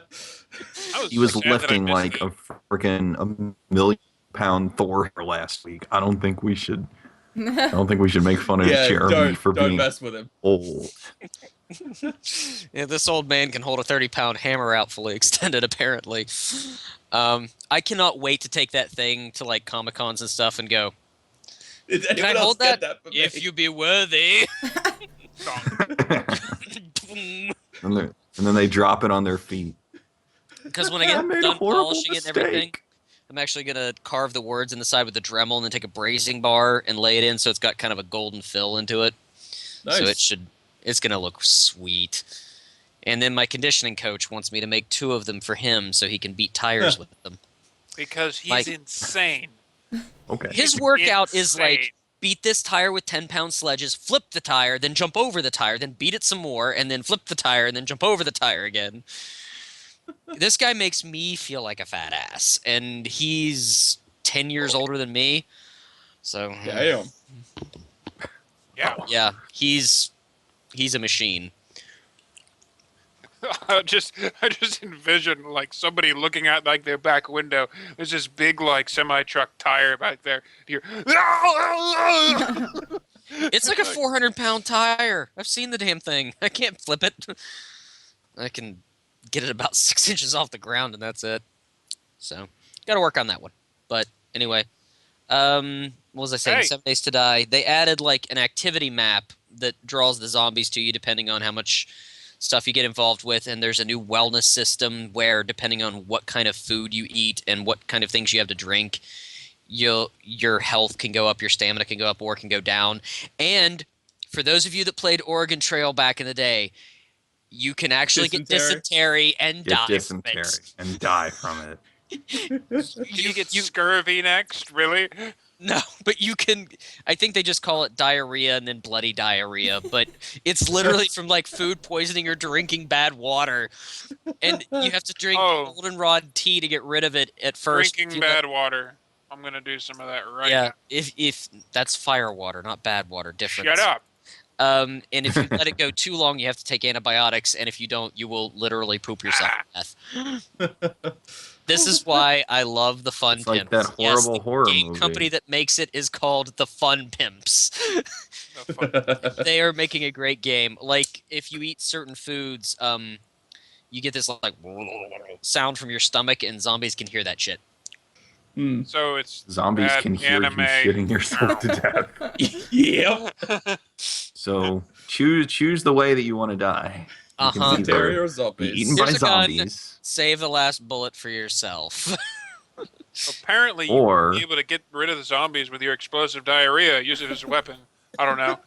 He was sad that I lifting missed like it. a freaking $1,000,000 Thor hair last week. I don't think we should make fun of Yeah, Jeremy for don't being mess with him. old. Yeah, this old man can hold a 30-pound hammer out fully extended, apparently. I cannot wait to take that thing to like Comic Cons and stuff and go, Did "Can anyone I else hold get that? for If me? you be worthy." And then they drop it on their feet. Because when I I get made a done horrible polishing it and everything, mistake. I'm actually gonna carve the words in the side with the Dremel and then take a brazing bar and lay it in so it's got kind of a golden fill into it. Nice. So it's gonna look sweet. And then my conditioning coach wants me to make 2 of them for him so he can beat tires with them. Because he's Like- insane. Okay. His workout is Insane. like beat this tire with 10-pound sledges, flip the tire, then jump over the tire, then beat it some more, and then flip the tire, and then jump over the tire again. This guy makes me feel like a fat ass, and he's 10 years older than me. So Damn. Yeah. yeah, he's a machine. I just envision like somebody looking out like their back window. There's this big like semi truck tire back there. You're It's like a 400-pound tire. I've seen the damn thing. I can't flip it. I can get it about 6 inches off the ground, and that's it. So, got to work on that one. But anyway, what was I saying? Hey. 7 Days to Die. They added like an activity map that draws the zombies to you depending on how much stuff you get involved with, and there's a new wellness system where depending on what kind of food you eat and what kind of things you have to drink, your health can go up, your stamina can go up, or it can go down. And for those of you that played Oregon Trail back in the day, you can actually get dysentery and Get die dysentery from it. and die from it. you get scurvy next, really? No, but you can. I think they just call it diarrhea and then bloody diarrhea, but it's literally from like food poisoning or drinking bad water, and you have to drink Oh. goldenrod tea to get rid of it at first. Drinking If you bad water. I'm gonna do some of that right Yeah, now. if that's fire water, not bad water, difference. Shut up. And if you let it go too long, you have to take antibiotics, and if you don't, you will literally poop yourself to death. This is why I love the Fun It's Pimps. like that horrible the horror game movie. company that makes it is called the Fun Pimps. No fun. They are making a great game. Like, if you eat certain foods, you get this like sound from your stomach, and zombies can hear that shit. Hmm. So it's Zombies bad can hear anime. you shitting yourself to death. Yep. So choose the way that you want to die. You can Uh-huh. either Terror or be zombies. eaten by Here's a gun. zombies, Save the last bullet for yourself. apparently you or be able to get rid of the zombies with your explosive diarrhea. Use it as a weapon. I don't know.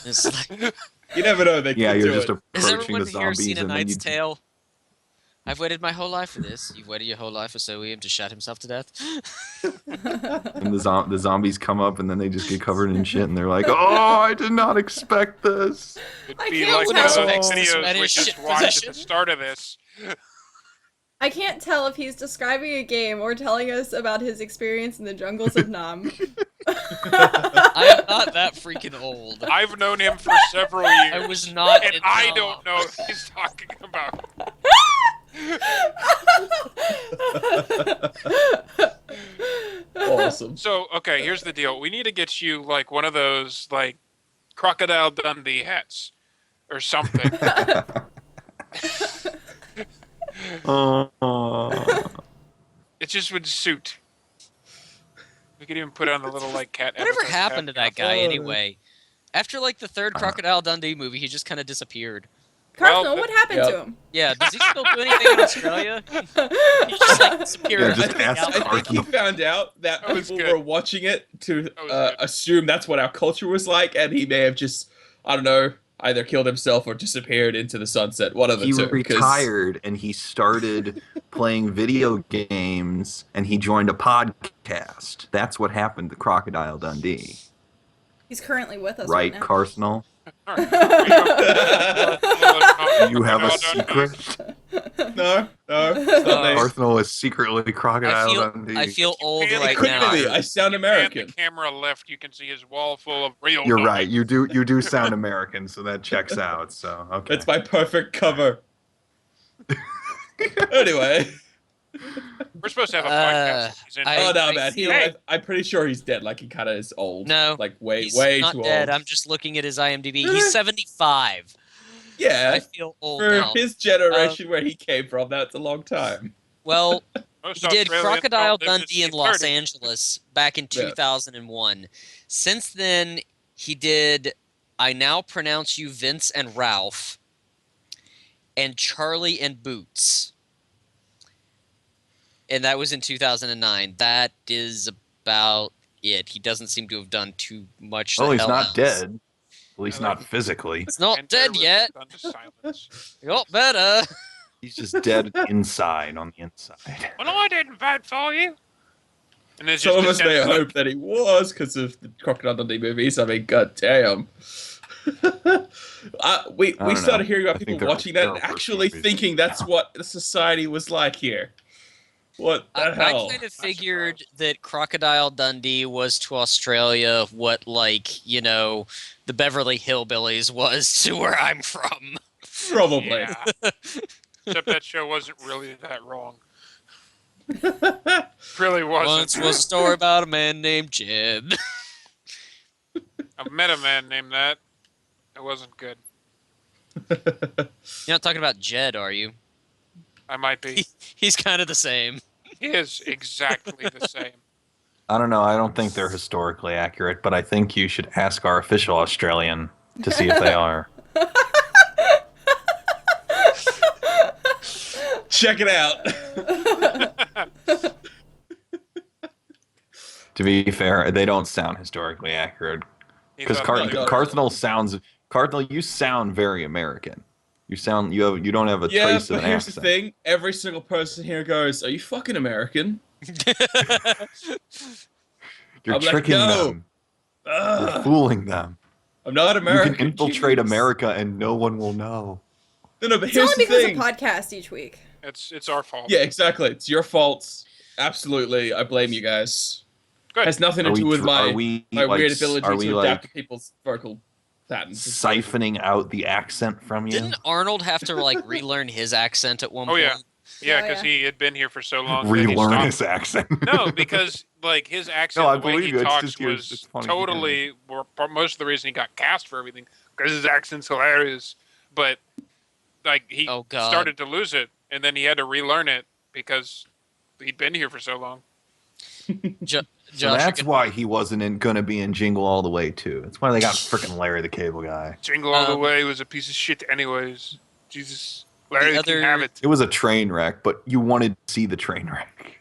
It's like, You never know. They yeah, could you're do just it. has approaching everyone the here zombies seen A and then Knight's you. Tale? I've waited my whole life for this. You've waited your whole life for Sir William to shut himself to death? And the zombies come up and then they just get covered in shit and they're like, "Oh, I did not expect this." It'd I be can't like tell. one of those This videos man we is just shit watched at possession. the start of this. I can't tell if he's describing a game or telling us about his experience in the jungles of Nam. I am not that freaking old. I've known him for several years. I was not and in I Nam. don't know if he's talking about. Awesome. So, okay, here's the deal. We need to get you like one of those like Crocodile Dundee hats or something. Oh, It just would suit. We could even put on the little like cat. Whatever avatar happened to cap. that guy Oh. anyway? After like the third Crocodile Dundee movie, he just kind of disappeared. Cardinal, Well, what happened yep. to him? Yeah, does he still do anything in Australia? He just like disappeared. Yeah, out just of the ask galaxy. I think he found out that That was people good. were watching it to That was good. assume that's what our culture was like, and he may have just, I don't know, either killed himself or disappeared into the sunset. One of the he two. 'cause- retired and he started playing video games and he joined a podcast. That's what happened to Crocodile Dundee, He's currently with us right, right, now. Cardinal? All right. You have a secret. No, it's not me. Cardinal is secretly Crocodile Dundee. I feel old It right couldn't now. be. I sound And American. the camera left, you can see his wall full of real. You're numbers. right. You do sound American, so that checks out. So okay. That's my perfect cover. Anyway. We're supposed to have a podcast. He's in I- Oh no, I man. feel- I'm pretty sure he's dead. Like he kind of is old. No, like way He's way not too dead. old. I'm just looking at his IMDb. He's 75. Yeah, I feel old for now. his generation where he came from, that's a long time. Well, Most he did Australians Crocodile don't live to Dundee see in Los 30. Angeles back in Yeah. 2001. Since then, he did I Now Pronounce You Vince and Ralph and Charlie and Boots. And that was in 2009. That is about it. He doesn't seem to have done too much. Oh, the he's hell not else. dead. At least not physically. He's not And there dead was yet. stunned silence. Got better. He's just dead inside, on the inside. Well, I didn't vote for you. And there's Some of us just a may sense of- hope that he was because of the Crocodile Dundee movies. I mean, god damn. We don't started know. hearing I about think people they're watching that and terrible actually movies. thinking that's what the society was like here. What the I hell? kind of figured that Crocodile Dundee was to Australia what, like, you know, the Beverly Hillbillies was to where I'm from. Probably. Yeah. Except that show wasn't really that wrong. Really wasn't. Once was a story about a man named Jed. I've met a man named that. It wasn't good. You're not talking about Jed, are you? I might be. He's kind of the same. He is exactly the same. I don't know. I don't think they're historically accurate, but I think you should ask our official Australian to see if they are. Check it out. To be fair, they don't sound historically accurate. He Because thought that- Cardinal, you sound very American. You don't have a Yeah, trace of but an here's the accent. thing. Every single person here goes, "Are you fucking American?" You're I'm like, tricking no. them. You're Ugh, fooling them. I'm not American. You can infiltrate jeez. America and no one will know. No, but It's here's only the because thing. of podcast each week. It's our fault. Yeah, exactly. It's your fault. Absolutely. I blame you guys. Good. Has nothing to Are do with my we weird like, ability are we to like, adapt to people's vocal That siphoning out the accent from you. Didn't Arnold have to like relearn his accent at one Oh, point? yeah. Yeah, Oh, because yeah. he had been here for so long. that he Relearn stopped. his accent. No, because like his accent, No, I the way believe he you. It's talks just yours. was It's funny. totally most of the reason he got cast for everything because his accent's hilarious. But like he Oh, God. started to lose it, and then he had to relearn it because he'd been here for so long. Jo- So Josh, that's you why he wasn't going to be in Jingle All the Way too. That's why they got freaking Larry the Cable Guy. Jingle All the Um, Way was a piece of shit, anyways. Jesus, Larry The can other- have it. It was a train wreck, but you wanted to see the train wreck.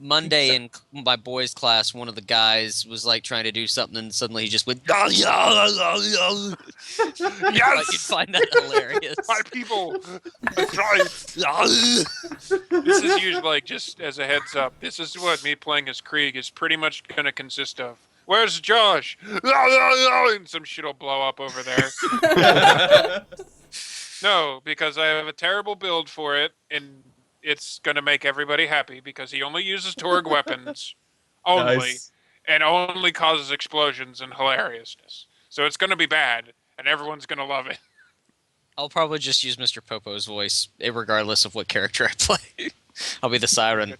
Monday in my boys' class, one of the guys was like trying to do something, and suddenly he just went. You'd Yes, find that hilarious. my people. That's right. This is usually like just as a heads up. This is what me playing as Krieg is pretty much going to consist of. Where's Josh? And some shit will blow up over there. No, because I have a terrible build for it, and it's going to make everybody happy because he only uses Torg weapons. Only. Nice. And only causes explosions and hilariousness. So it's going to be bad, and everyone's going to love it. I'll probably just use Mr. Popo's voice, regardless of what character I play. I'll be the siren.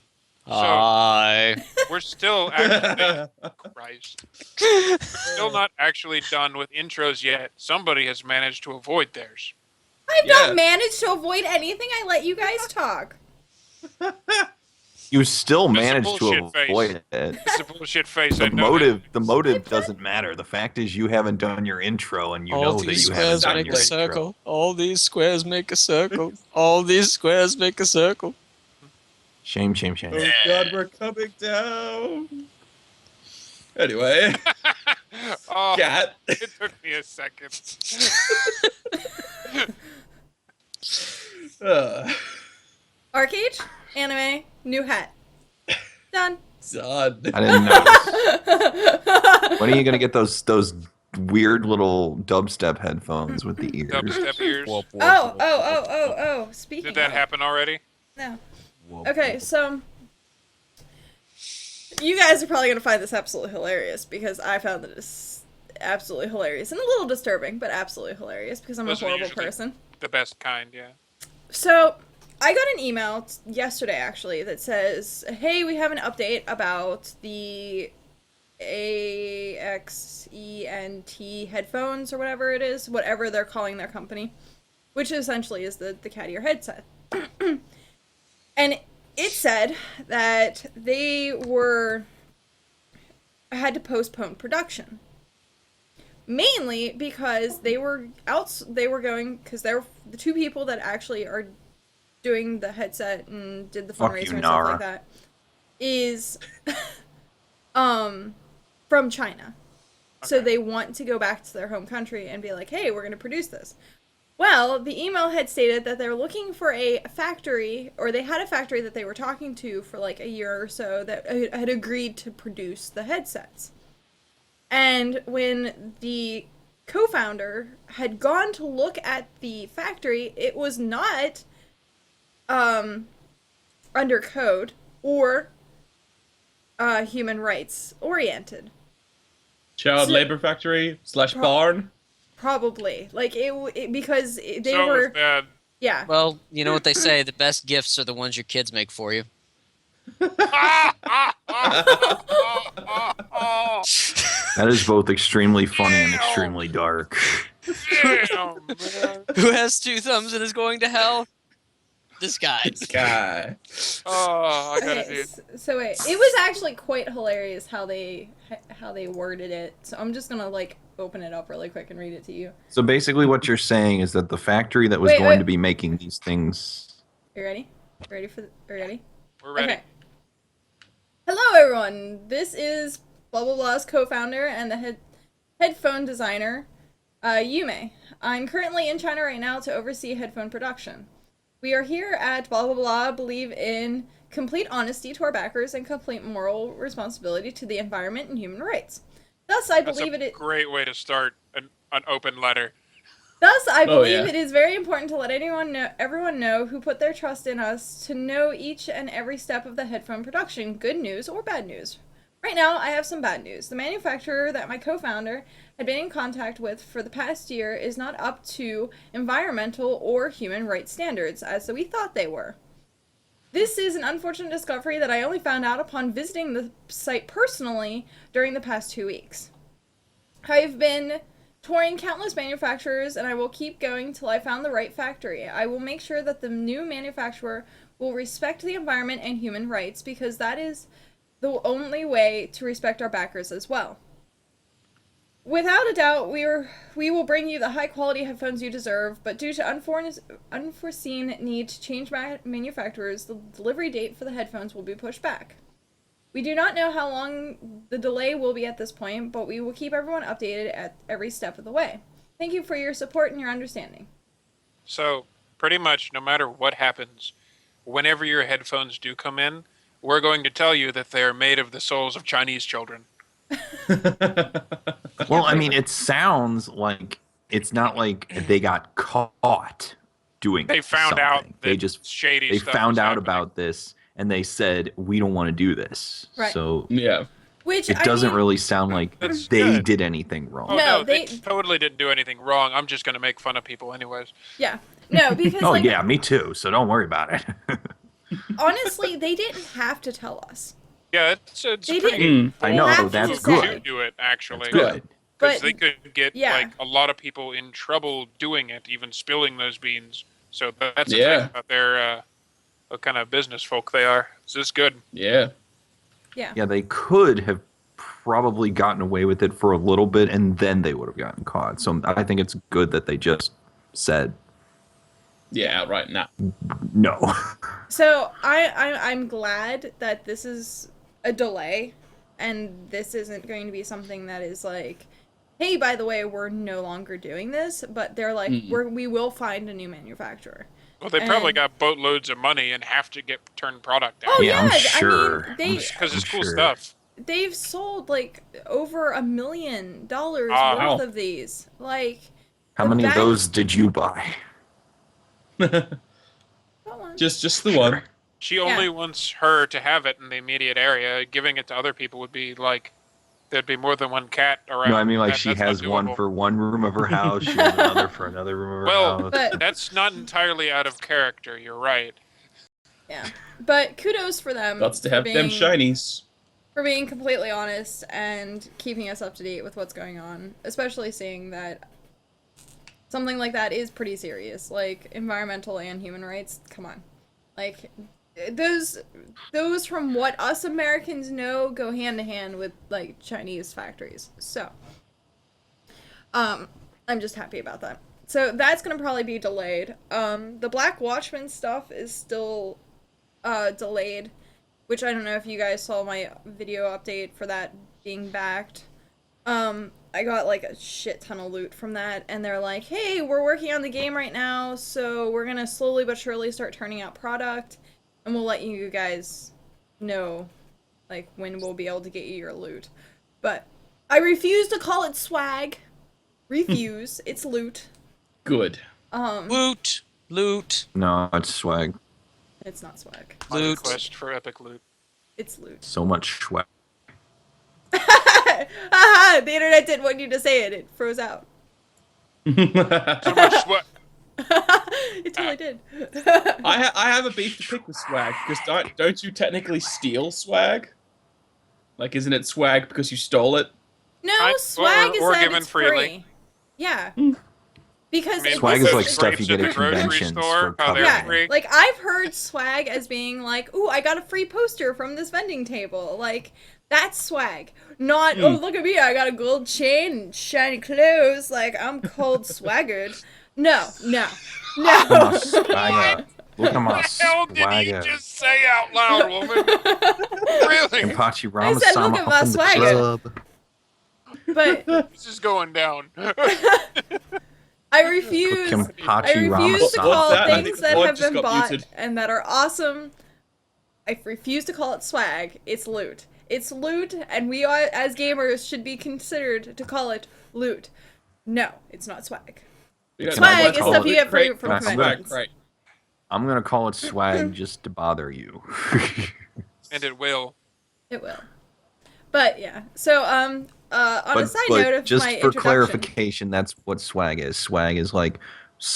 So- Hi. We're still actually... Christ. We're still not actually done with intros yet. Somebody has managed to avoid theirs. I've Yeah. not managed to avoid anything. I let you guys talk. You still That's a managed to bullshit face. avoid it. It's a bullshit face. The I know motive doesn't matter. The fact is you haven't done your intro, and you know that you haven't done your intro. All these squares make a circle. All these squares make a circle. Shame, shame, shame. Oh God, we're coming down. Anyway, that. Oh, cat. it took me a second. Arcade, anime, new hat. Done. Done. I didn't know. When are you gonna get those weird little dubstep headphones with the ears? Dubstep ears. Oh. Speaking Did that of, happen already? No. Okay, so you guys are probably gonna find this absolutely hilarious because I found that it's absolutely hilarious and a little disturbing, but absolutely hilarious because I'm Those a are horrible usually- person. The best kind, yeah. So I got an email yesterday actually that says, "Hey, we have an update about the AXENT headphones or whatever it is, whatever they're calling their company, which essentially is the cat ear headset." And it said that they had to postpone production. Mainly because they were going, because they're the two people that actually are doing the headset and did the Fuck fundraiser you, and stuff Nara. like that, is from China. So Okay. they want to go back to their home country and be like, hey, we're going to produce this. Well, the email had stated that they're looking for a factory, or they had a factory that they were talking to for like a year or so that had agreed to produce the headsets. And when the co-founder had gone to look at the factory, it was not under code or human rights oriented. Child So- labor factory / barn. Probably. Like, because they So it were... was bad. Yeah. Well, you know what they say: the best gifts are the ones your kids make for you. That is both extremely funny and extremely dark. Damn, man. Who has two thumbs and is going to hell? This guy. Guy. Oh, I gotta Okay, do it. so wait, it was actually quite hilarious how they worded it. So I'm just gonna like open it up really quick and read it to you. So basically, what you're saying is that the factory that was Wait, going wait. to be making these things. You ready? Ready for? Are you ready? We're ready. Okay. Hello, everyone. This is blah blah blah's co-founder and the headphone designer, Yume. I'm currently in China right now to oversee headphone production. We are here at blah blah blah. Believe in complete honesty to our backers and complete moral responsibility to the environment and human rights. Thus, I That's believe a it. great way to start an open letter. Thus, I Oh, believe yeah. it is very important to let everyone know who put their trust in us to know each and every step of the headphone production, good news or bad news. Right now, I have some bad news. The manufacturer that my co-founder had been in contact with for the past year is not up to environmental or human rights standards, as we thought they were. This is an unfortunate discovery that I only found out upon visiting the site personally during the past 2 weeks. I've been touring countless manufacturers, and I will keep going till I found the right factory. I will make sure that the new manufacturer will respect the environment and human rights, because that is the only way to respect our backers as well. Without a doubt, we will bring you the high-quality headphones you deserve, but due to unforeseen need to change manufacturers, the delivery date for the headphones will be pushed back. We do not know how long the delay will be at this point, but we will keep everyone updated at every step of the way. Thank you for your support and your understanding. So, pretty much, no matter what happens, whenever your headphones do come in, we're going to tell you that they're made of the souls of Chinese children. Well, I mean, it sounds like it's not like they got caught doing. They found out something. that They just shady they stuff found was out happening. about this and they said we don't want to do this. Right. So Yeah. Which, it I doesn't mean, really sound like That's they good. did anything wrong. Oh, No, no, they they- totally didn't do anything wrong. I'm just going to make fun of people anyways. Yeah. No, because, Oh like, yeah, me too. So don't worry about it. honestly, they didn't have to tell us. Yeah, it's They pretty didn't I know, have that's to good. say. to do it, actually. That's good. Because But, they could get yeah. like a lot of people in trouble doing it, even spilling those beans. So that's the Yeah. thing about their what kind of business folk they are. This is good. Yeah. yeah. Yeah, they could have probably gotten away with it for a little bit and then they would have gotten caught. So I think it's good that they just said Yeah, outright nah. no. So I'm glad that this is a delay, and this isn't going to be something that is like, hey, by the way, we're no longer doing this. But they're like, we will find a new manufacturer. Well, they probably And- got boatloads of money and have to get turn product out Oh Yeah, I'm yeah, sure. I mean, because it's cool sure. stuff. they've sold like over $1 million worth Wow. of these. Like, How the many of back- those did you buy? Go on. just the one. She only wants her to have it in the immediate area. Giving it to other people would be like there'd be more than one cat around. No, I mean like That- she that's not has one doable. for one room of her house, she has another for another room of her Well, house. But That's not entirely out of character. You're right. yeah, but kudos for them. Lots to for have them being- shinies. For being completely honest and keeping us up to date with what's going on, especially seeing that something like that is pretty serious, like environmental and human rights. Come on, like those from what us Americans know go hand to hand with like Chinese factories. So, I'm just happy about that. So that's gonna probably be delayed. The Black Watchman stuff is still delayed, which I don't know if you guys saw my video update for that being backed. I got like a shit ton of loot from that, and they're like, hey, we're working on the game right now, so we're gonna slowly but surely start turning out product, and we'll let you guys know, like, when we'll be able to get you your loot. But I refuse to call it swag. Refuse. It's loot. Good. Loot, loot. No, it's swag. It's not swag. My Loot. request for epic loot. It's loot. So much swag. Haha! The internet didn't want you to say it. It froze out. So much sweat. It totally did. I have a beef to pick with swag because don't you technically steal swag? Like, isn't it swag because you stole it? No, I- swag is or that given it's freely. free. Yeah. Because I mean, Swag this is like is- stuff you get at Grocery conventions store, for how they're Yeah, free. like I've heard swag as being like, "Ooh, I got a free poster from this vending table." Like that's swag. Not, "Oh, look at me, I got a gold chain and shiny clothes. Like I'm cold swaggered." No. Look at my No. swagger. Look at my What the hell did he swagger. just say out loud, woman? Really? Kenpachi I said, Ramasama look at up my in the swagger. club. But This is going down. I refuse. I Kenpachi refuse to Ramasama. call What's that? I things think that Lloyd have just been got bought muted. and that are awesome. I refuse to call it swag. It's loot. It's loot, and we are, as gamers, should be considered to call it loot. No, it's not swag. You Swag don't is call stuff it- you get Crate from Can I- conventions. Right. I'm gonna call it swag just to bother you. And it will. It will. But yeah. So on a side note of just my for introduction. clarification, that's what swag is. Swag is like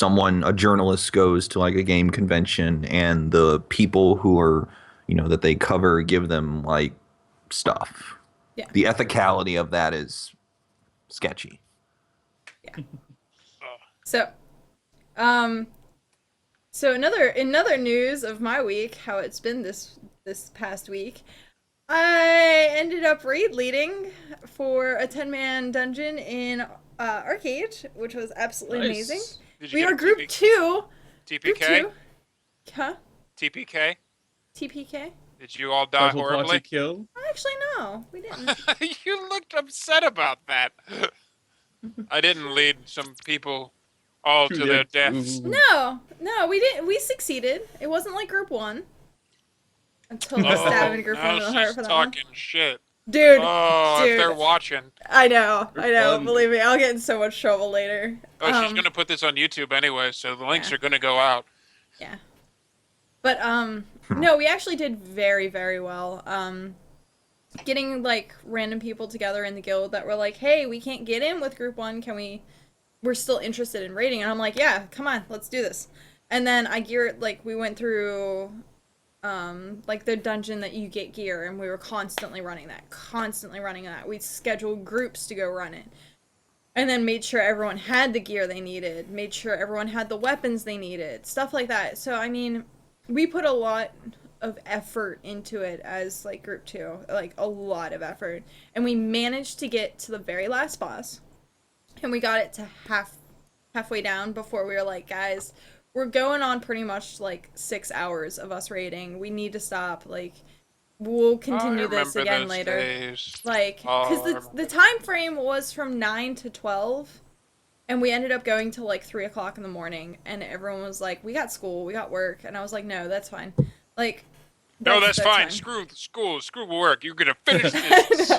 a journalist goes to like a game convention, and the people who are, that they cover give them like stuff. Yeah. The ethicality of that is sketchy. So, um, so another news of my week, how it's been this past week. I ended up raid leading for a 10-man dungeon in Arcade, which was absolutely Nice. amazing. Did you We get are group 2. Group TPK? 2. Huh? TPK? TPK? Did you all die Total party horribly? kill. Actually, no, we didn't. You looked upset about that. I didn't lead some people all to their deaths. Ooh. No, we didn't. We succeeded. It wasn't like group 1. Until the stab in group 1 in now the heart she's for that one. talking shit. Dude, Oh, if dude. they're watching. I know. Fun. Believe me, I'll get in so much trouble later. Oh, she's gonna put this on YouTube anyway, so the links yeah. are gonna go out. Yeah. But no, we actually did very, very well. Getting like random people together in the guild that were like, "Hey, we can't get in with group 1. Can we? We're still interested in raiding." And I'm like, "Yeah, come on, let's do this." And then we went through like the dungeon that you get gear, and we were constantly running that. We scheduled groups to go run it. And then made sure everyone had the gear they needed, made sure everyone had the weapons they needed, stuff like that. So, I mean, we put a lot of effort into it as, like, Group 2. Like, a lot of effort. And we managed to get to the very last boss. And we got it to halfway down before we were like, guys, we're going on pretty much, like, 6 hours of us raiding. We need to stop, like... We'll continue this again those later. days. Like, Oh, because I the remember. time frame was from 9 to 12, and we ended up going till like 3 o'clock in the morning, and everyone was like, "We got school, we got work," and I was like, "No, that's fine." Like, No, that's fine. Screw the school. Screw work. You're gonna finish this.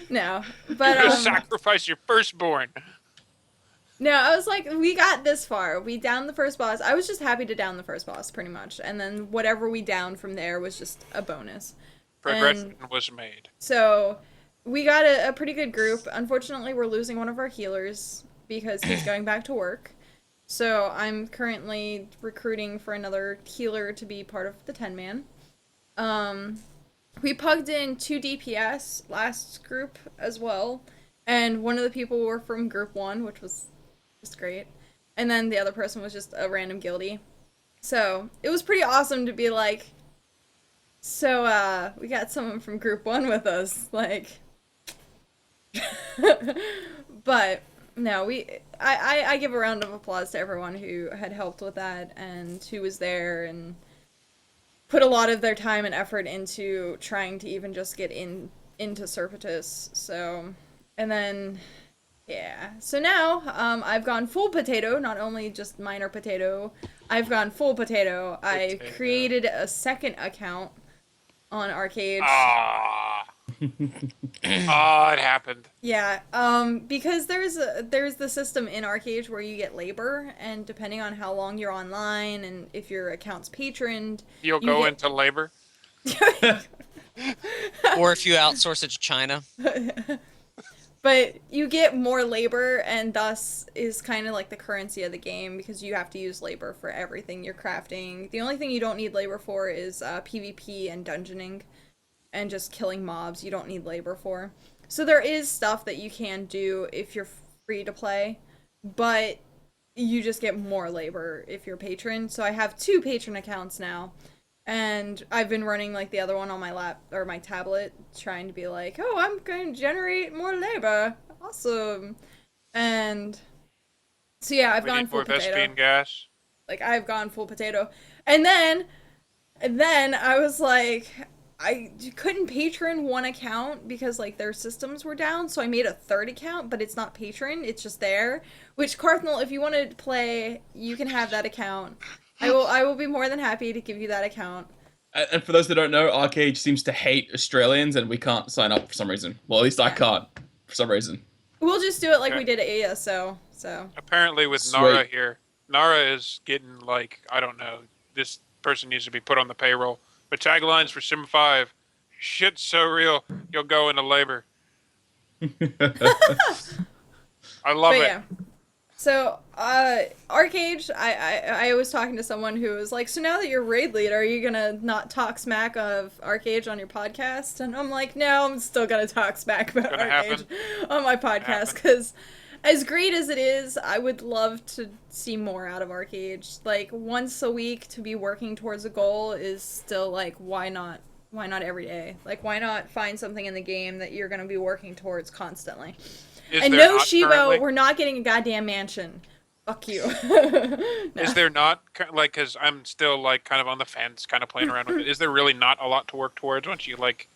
No, You're but gonna sacrifice your firstborn. no, I was like, we got this far. We downed the first boss. I was just happy to down the first boss, pretty much, and then whatever we downed from there was just a bonus. Progression was made. So we got a pretty good group. Unfortunately, we're losing one of our healers because he's going back to work. So I'm currently recruiting for another healer to be part of the 10-man. We plugged in 2 DPS last group as well. And one of the people were from group 1, which was just great. And then the other person was just a random guildie. So it was pretty awesome to be like, so, we got someone from group 1 with us, like, but, no, I give a round of applause to everyone who had helped with that, and who was there, and put a lot of their time and effort into trying to even just get into Serpetus, so, and then, yeah, so now, I've gone full potato, not only just minor potato, I've gone full potato. I created a second account on Arcade. Ah. Oh, it happened. Yeah, because there's the system in Arcade where you get labor, and depending on how long you're online and if your account's patroned, You'll you go get- into labor. Or if you outsource it to China. But you get more labor, and thus is kind of like the currency of the game, because you have to use labor for everything you're crafting. The only thing you don't need labor for is PvP and dungeoning, and just killing mobs. You don't need labor for. So there is stuff that you can do if you're free to play, but you just get more labor if you're patron. So I have 2 patron accounts now. And I've been running like the other one on my lap or my tablet, trying to be like, oh, I'm going to generate more labor. Awesome. And so yeah, I've We gone need full more potato. Vespine gas. Like I've gone full potato. And then I was like, I couldn't patron one account because like their systems were down, so I made a 3rd account, but it's not patron, it's just there. Which Cardinal, if you want to play, you can have that account. I will be more than happy to give you that account. And for those that don't know, Arcade seems to hate Australians, and we can't sign up for some reason. Well, at least I can't for some reason. We'll just do it like Okay. we did at ESO. So Apparently, with Sweet. Nara here, Nara is getting like, I don't know. This person needs to be put on the payroll. But taglines for Sim 5: shit's so real, you'll go into labor. I love But it. yeah. So, Arcade, I was talking to someone who was like, so now that you're raid lead, are you gonna not talk smack of Arcade on your podcast? And I'm like, no, I'm still gonna talk smack about Gonna Arcade happen. on my podcast, Happen. because as great as it is, I would love to see more out of Arcade. Like, once a week to be working towards a goal is still like, why not? Why not every day? Like, why not find something in the game that you're gonna be working towards constantly? Is And there no, not Shivo, currently? we're not getting a goddamn mansion. Fuck you. No. Is there not like? Because I'm still like kind of on the fence, kind of playing around with it. Is there really not a lot to work towards once you like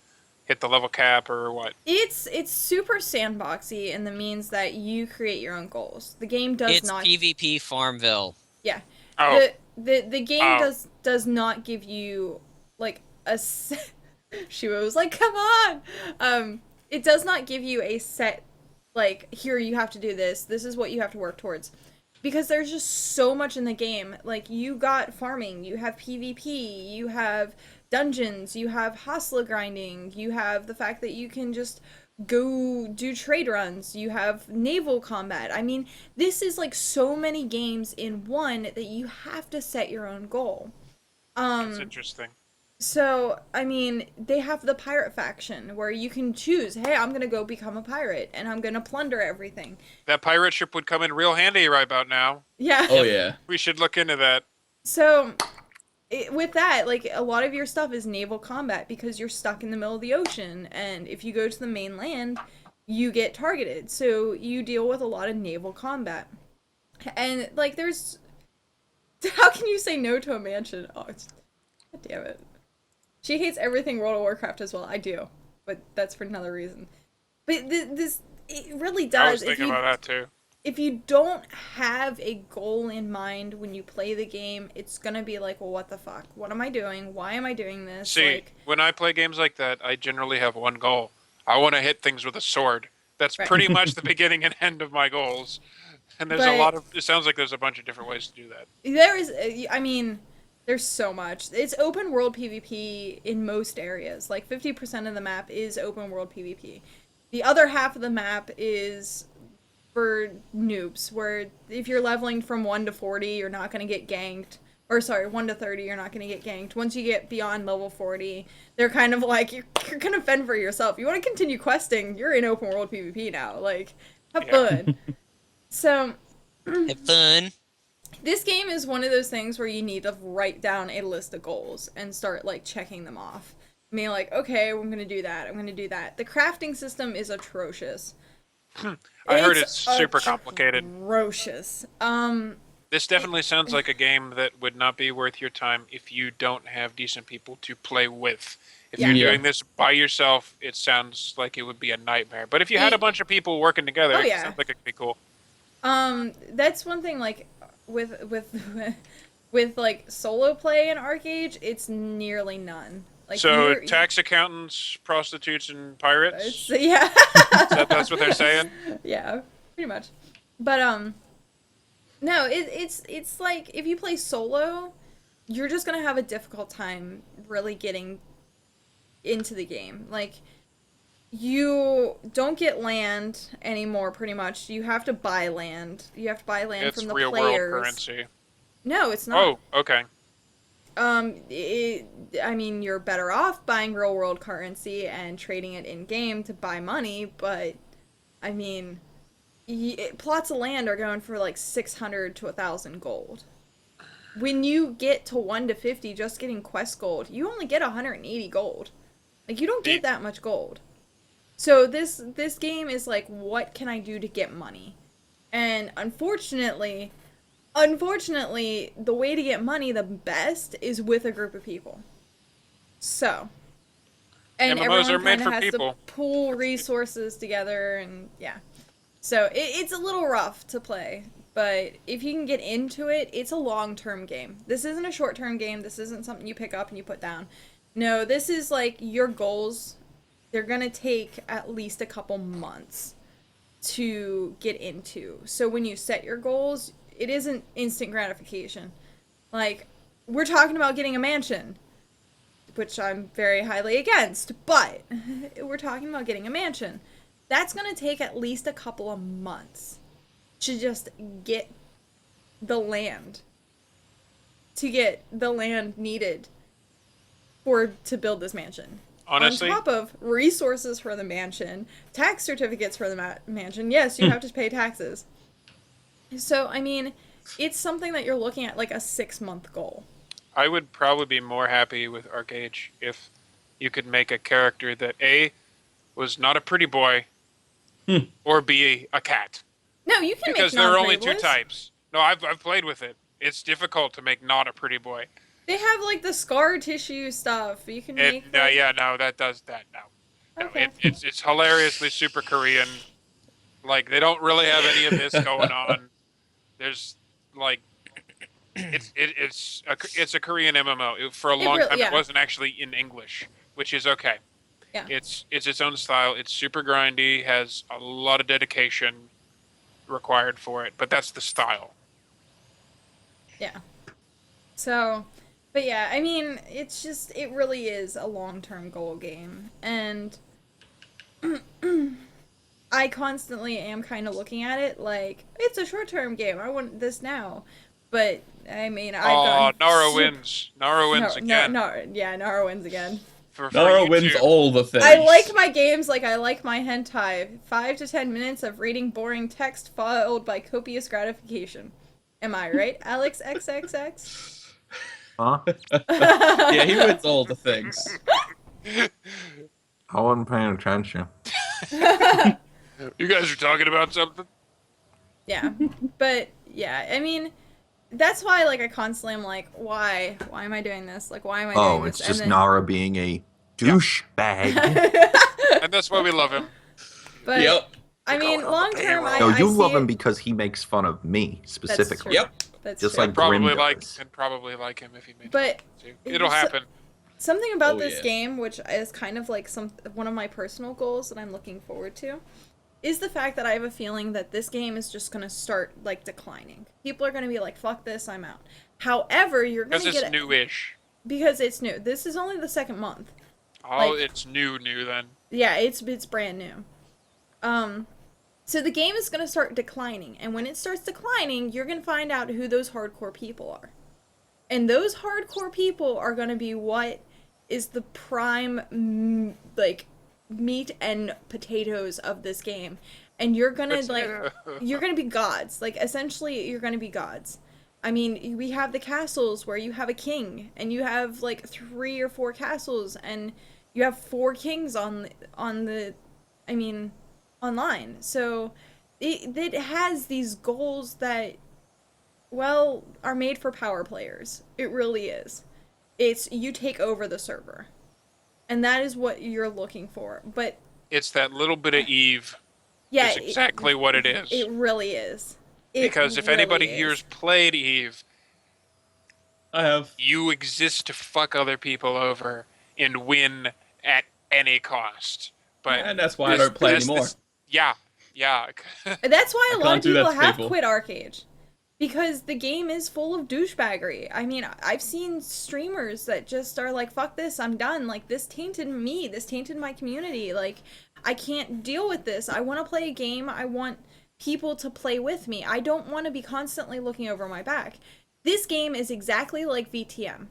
hit the level cap or what? It's super sandboxy in the means that you create your own goals. The game does It's not. PvP Farmville. Yeah. Oh, The game Oh. does not give you like a. Shiva was like, come on. It does not give you a set like here you have to do this. This is what you have to work towards. Because there's just so much in the game. Like, you got farming, you have PvP, you have dungeons, you have hostile grinding, you have the fact that you can just go do trade runs, you have naval combat. I mean, this is like so many games in one that you have to set your own goal. that's interesting. So, I mean, they have the pirate faction where you can choose, hey, I'm gonna go become a pirate and I'm gonna plunder everything. That pirate ship would come in real handy right about now. Yeah. Oh yeah. We should look into that. So, with that, like, a lot of your stuff is naval combat because you're stuck in the middle of the ocean, and if you go to the mainland, you get targeted. So, you deal with a lot of naval combat. And, like, there's. How can you say no to a mansion? Oh, God damn it. She hates everything World of Warcraft as well. I do. But that's for another reason. But this. It really I was does. thinking about that too. If you don't have a goal in mind when you play the game, it's gonna be like, well, what the fuck? What am I doing? Why am I doing this? See, Like, when I play games like that, I generally have one goal. I want to hit things with a sword. That's Right. pretty much the beginning and end of my goals. And there's a But- lot of. It sounds like there's a bunch of different ways to do that. there is, I mean, there's so much. It's open world PvP in most areas. Like, 50% of the map is open world PvP. The other half of the map is for noobs, where if you're leveling from 1 to 40, you're not gonna get ganked. Or sorry, 1 to 30, you're not gonna get ganked. Once you get beyond level 40, they're kind of like, you're gonna fend for yourself. You want to continue questing, you're in open world PvP now. Like, have Yeah. fun. So, Have fun. this game is one of those things where you need to write down a list of goals and start, like, checking them off. I mean, like, okay, I'm gonna do that, I'm gonna do that. The crafting system is atrocious. I heard it's super complicated. Atrocious. This definitely sounds like a game that would not be worth your time if you don't have decent people to play with. If Yeah. you're Yeah. doing this by yourself, it sounds like it would be a nightmare. But if you had a bunch of people working together, Oh, it yeah. sounds like it could be cool. That's one thing, like, with with like solo play in Arcade, it's nearly none. Like, So you're- tax accountants, prostitutes, and pirates. yeah. That's what they're saying. Yeah, pretty much. But no, it's like if you play solo, you're just gonna have a difficult time really getting into the game. Like, you don't get land anymore. Pretty much, you have to buy land. You have to buy land It's from the real players. world currency. No, it's not. Oh, okay. I mean, you're better off buying real world currency and trading it in game to buy money, but I mean, plots of land are going for like 600 to 1,000 gold. When you get to 1 to 50, just getting quest gold, you only get 180 gold. Like, you don't get that much gold. So this game is like, what can I do to get money? And unfortunately, the way to get money the best is with a group of people. So, and MMOs are everyone made kind for of has people. to pool resources together, and yeah. So it's a little rough to play, but if you can get into it, it's a long-term game. This isn't a short-term game. This isn't something you pick up and you put down. No, this is like your goals. They're gonna take at least a couple months to get into. So when you set your goals, it isn't instant gratification. Like, we're talking about getting a mansion. which I'm very highly against, but we're talking about getting a mansion. That's going to take at least a couple of months to just get the land. To get the land needed to build this mansion. Honestly, On top of resources for the mansion, tax certificates for the mansion. Yes, you have to pay taxes. So, I mean, it's something that you're looking at like a 6-month goal. I would probably be more happy with Arcade if you could make a character that A, was not a pretty boy, or B, a cat. No, you can Because make there are only non-pretty two boys. types. No, I've played with it. It's difficult to make not a pretty boy. They have like the scar tissue stuff. You can make that. Yeah, no, that does that. No, Okay. it's hilariously super Korean. Like they don't really have any of this going on. There's like, it's a Korean MMO. For a long time, yeah. it wasn't actually in English, which is okay. Yeah. It's its own style. It's super grindy. Has a lot of dedication required for it, but that's the style. Yeah. So, but yeah, I mean, it really is a long-term goal game. And I constantly am kind of looking at it like, it's a short-term game. I want this now. But, I mean, I've gotten Nara wins. Nara wins again. Nara wins again. For Nara wins YouTube. all the things. I like my games like I like my hentai. 5 to 10 minutes of reading boring text followed by copious gratification. Am I right, Alex XXX? Huh? Yeah, he wins all the things. I wasn't paying attention. You guys are talking about something? Yeah. But yeah, I mean, that's why like I constantly am like, why? Why am I doing this? Like why am I doing Oh, this? it's just Nara being a douchebag. And that's why we love him. But Yep. I mean, long term, No, you love see him it- because he makes fun of me That's specifically. true. Yep. That's Just true. like Probably Grim like does. and probably like him if he made But it. It'll so- happen. Something about Oh, this yeah. game, which is kind of like one of my personal goals that I'm looking forward to, is the fact that I have a feeling that this game is just gonna start like declining. People are gonna be like, "Fuck this, I'm out." However, you're gonna Because get it's newish. because it's new. This is only the second month. Oh, like- it's new then. Yeah, it's brand new. So the game is gonna start declining, and when it starts declining, you're gonna find out who those hardcore people are, and those hardcore people are gonna be what is the prime like meat and potatoes of this game, and you're gonna you're gonna be gods. Like essentially, you're gonna be gods. I mean, we have the castles where you have a king, and you have like 3 or 4 castles, and you have 4 kings on the I mean, online. So it has these goals that, well, are made for power players. It really is. It's you take over the server. And that is what you're looking for. But It's that little bit of Eve. yeah, Is exactly what it is. It really is. It Because if really anybody is. here's played Eve, I have. you exist to fuck other people over and win at any cost. But And that's why I don't play anymore. yeah. That's why a lot can't of do that people to have people. quit Arcade. Because the game is full of douchebaggery. I mean, I've seen streamers that just are like, fuck this, I'm done. Like, this tainted me. This tainted my community. Like, I can't deal with this. I want to play a game. I want people to play with me. I don't want to be constantly looking over my back. This game is exactly like VTM.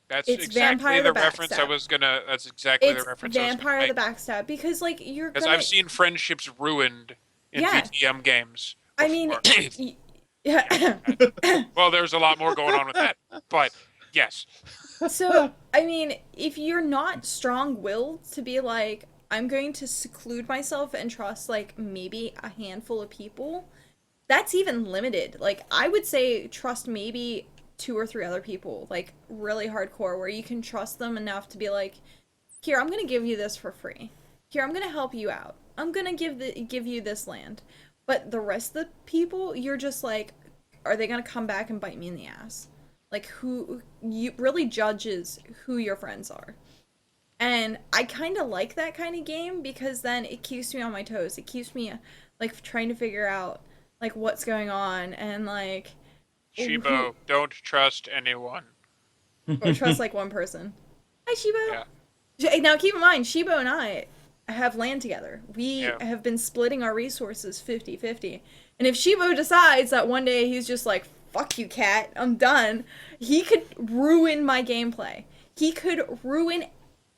That's It's exactly Vampire the the reference I Backstab. was gonna. That's exactly It's the reference I was Vampire gonna the make. Backstab. Because, like, you're Because gonna... I've seen friendships ruined in Yeah. VTM games. I mean... before. yeah. Well, there's a lot more going on with that, but yes, So, I mean, if you're not strong-willed to be like, I'm going to seclude myself and trust, like, maybe a handful of people, that's even limited. Like, I would say trust maybe 2 or 3 other people, like, really hardcore, where you can trust them enough to be like, here, I'm gonna give you this for free. Here, I'm gonna help you out. I'm gonna give you this land. But the rest of the people, you're just like, are they gonna come back and bite me in the ass? Like, who you really judges who your friends are. And I kind of like that kind of game because then it keeps me on my toes. It keeps me like trying to figure out like what's going on and like Shibo, don't trust anyone. or trust like one person. Hi, Shibo. Yeah. Now, keep in mind, Shibo and I have land together. We Yeah. have been splitting our resources 50-50. And if Shibo decides that one day he's just like, fuck you, cat, I'm done, he could ruin my gameplay. He could ruin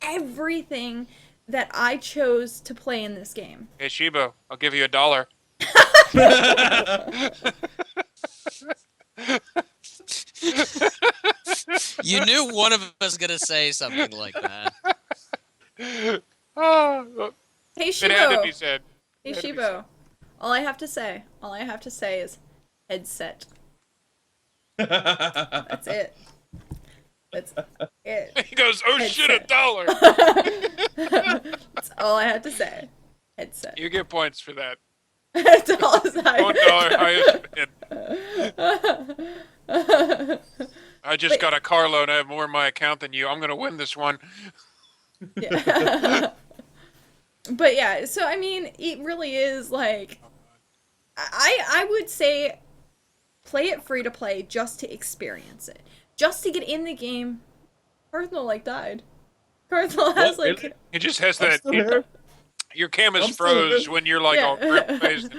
everything that I chose to play in this game. Hey, Shibo, I'll give you $1. You knew one of us was gonna say something like that. Oh, Hey, it had to be Shibo. said. Hey, It had to be Shibo. All I have to say is headset. That's it. That's it. said. He goes, oh shit, Headset. $1. That's all I have to say. Headset. You get points for that. That's all I $1 highest bid. I just got a car loan. I have more in my account than you. I'm gonna win this one. Yeah. But yeah, so I mean, it really is like, I would say, play it free to play just to experience it, just to get in the game. Cardinal like died. Cardinal has What, like really? It just has I'm that. still here. Your cam is I'm still froze here. when you're like Yeah. all grip faced.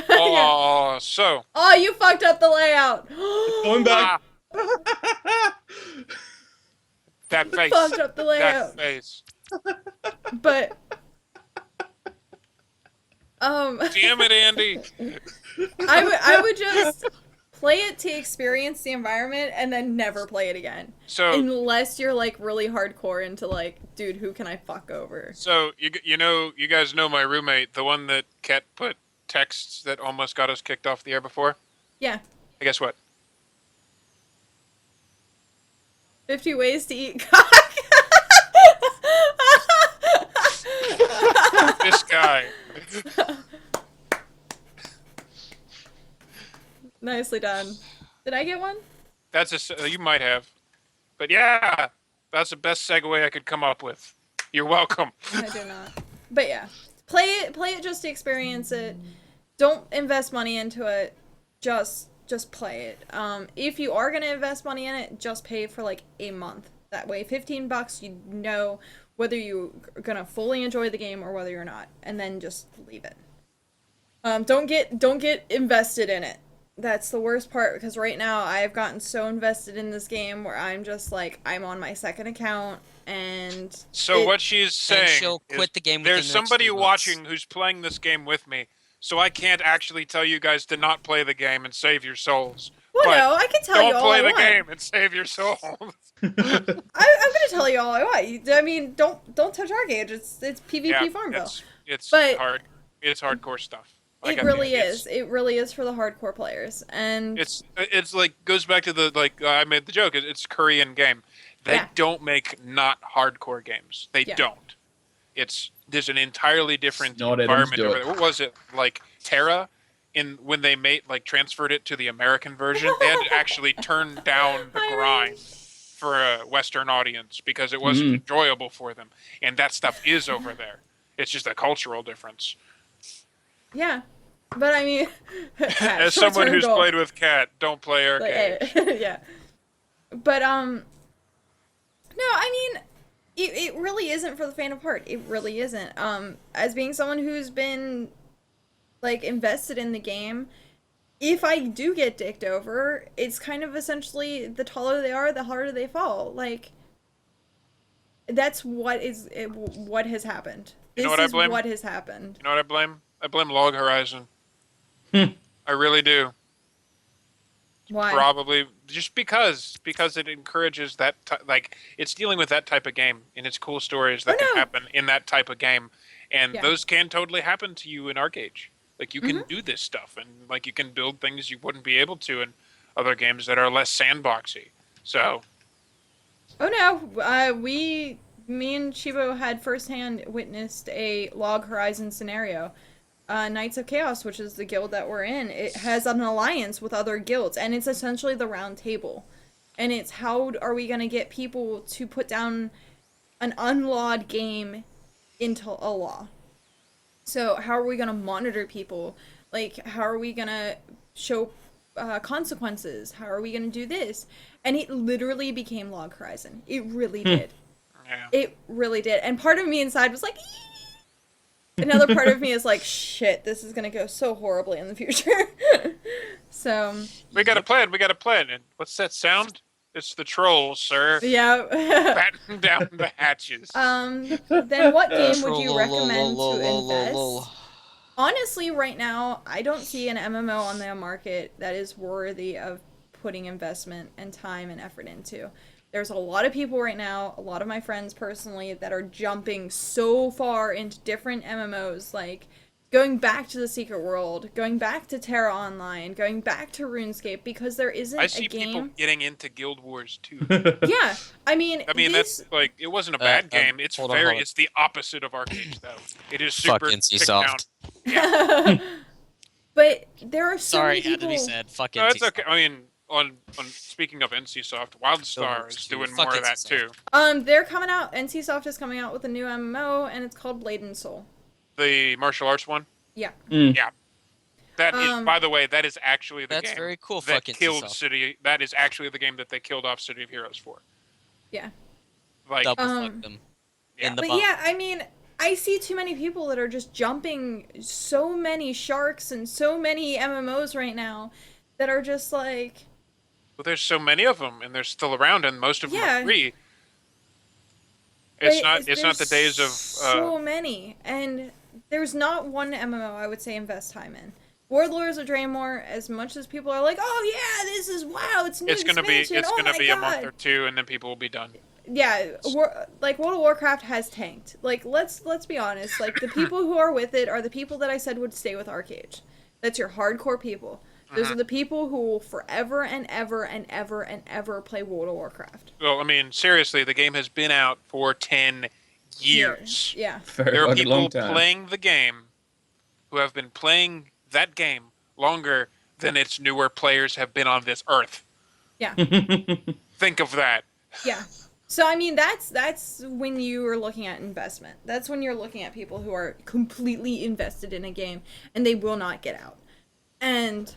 Oh, so Oh, you fucked up the layout. Going back. that face. Fucked up the layout. That face. But Damn it, Andy. I would just play it to experience the environment and then never play it again. So Unless you're like really hardcore into like, dude, who can I fuck over? so you guys know my roommate, the one that Ket put texts that almost got us kicked off the air before. Yeah. I guess what? 50 ways to eat cock. This guy. Nicely done. Did I get one? You might have, but yeah, that's the best segue I could come up with. You're welcome. I do not. But yeah, play it just to experience it. Don't invest money into it. Just play it. If you are gonna invest money in it, just pay for like a month. That way, $15, you know whether you're gonna fully enjoy the game or whether you're not, and then just leave it. Don't get invested in it. That's the worst part, because right now I've gotten so invested in this game where I'm just like, I'm on my second account, and So what she's saying she'll is quit the game within there's the next somebody 3 months. watching who's playing this game with me, so I can't actually tell you guys to not play the game and save your souls. well, but no, I can tell you Don't all play I the want. game and save your souls. I'm gonna tell you all I want. I mean, don't touch our gauge. It's PvP Yeah, Farmville. it's But- hard. It's hardcore stuff. Like, It I mean, really it's- is. It really is for the hardcore players. And It's like goes back to the I made the joke. It's a Korean game. They Yeah. don't make not hardcore games. They Yeah. don't. There's an entirely different Not environment do over it. there. What was it like Terra? When they transferred it to the American version, they had to actually turn down the I grind for a Western audience because it wasn't Mhm. enjoyable for them. And that stuff is over there. It's just a cultural difference. yeah, but I mean, As someone short-term who's goal. played with Cat, don't play Like, arcade. yeah. But no, I mean, it really isn't for the faint of heart. It really isn't. As being someone who's been like invested in the game, if I do get dicked over, it's kind of essentially the taller they are, the harder they fall. Like that's what has happened. You This know what I is blame? what has happened. You know what I blame? I blame Log Horizon. Hmm. I really do. Why? Probably just because it encourages that it's dealing with that type of game and it's cool stories that Oh, can no. happen in that type of game, and Yeah. those can totally happen to you in Arcade. Like you can Mm-hmm. do this stuff and like you can build things you wouldn't be able to in other games that are less sandboxy. So Oh no, me and Shibo had firsthand witnessed a Log Horizon scenario. Knights of Chaos, which is the guild that we're in, it has an alliance with other guilds, and it's essentially the round table. And it's how are we going to get people to put down an unlawed game into a law? So how are we going to monitor people? Like, how are we going to show consequences? How are we going to do this? And it literally became Log Horizon. It really did. Yeah. It really did. And part of me inside was like, "Ee!" Another part of me is like, shit, this is gonna go so horribly in the future. So, We got a plan. We got a plan. And what's that sound? It's the trolls, sir. yeah. Batten down the hatches. Then what game would you recommend to invest? Lol. Honestly, right now, I don't see an MMO on the market that is worthy of putting investment and time and effort into. There's a lot of people right now, a lot of my friends personally, that are jumping so far into different MMOs, like going back to the Secret World, going back to Terra Online, going back to RuneScape, because there isn't I a see people game. getting into Guild Wars too. Yeah, I mean, That's like it wasn't a bad game. It's hold on. It's the opposite of Arcane though. It is super Fuck NC tick Soft. down. but there are so Sorry, many had to people. be said. Fuck No, it's NC okay. I mean, on speaking of NCSoft, WildStar works is too. doing Fuck more of that NCSoft. too. They're coming out. NCSoft is coming out with a new MMO, and it's called Blade and Soul. The martial arts one. Yeah. Yeah. That is, Um, by the way, that is actually the That's game very cool. that Fuck killed NCSoft. City. That is actually the game that they killed off City of Heroes for. Yeah. Like, Double Um, fuck them. Yeah. In the But bomb. yeah, I mean, I see too many people that are just jumping so many sharks and so many MMOs right now that are just like, well, there's so many of them, and they're still around, and most of them Yeah. are free. but It's not. It's not the there's days of. so many, and there's not one MMO I would say invest time in. Warlords of Draenor, as much as people are like, oh yeah, this is wow, it's new It's gonna be. expansion, It's oh gonna my be God. a month or two, and then people will be done. Yeah, like World of Warcraft has tanked. Like let's be honest. Like the people who are with it are the people that I said would stay with Arcade. That's your hardcore people. Those are the people who will forever and ever and ever and ever play World of Warcraft. Well, I mean, seriously, the game has been out for 10 years. Yeah. Very There are fucking long people time. playing the game who have been playing that game longer than its newer players have been on this earth. Yeah. Think of that. Yeah. So I mean that's when you are looking at investment. That's when you're looking at people who are completely invested in a game and they will not get out. And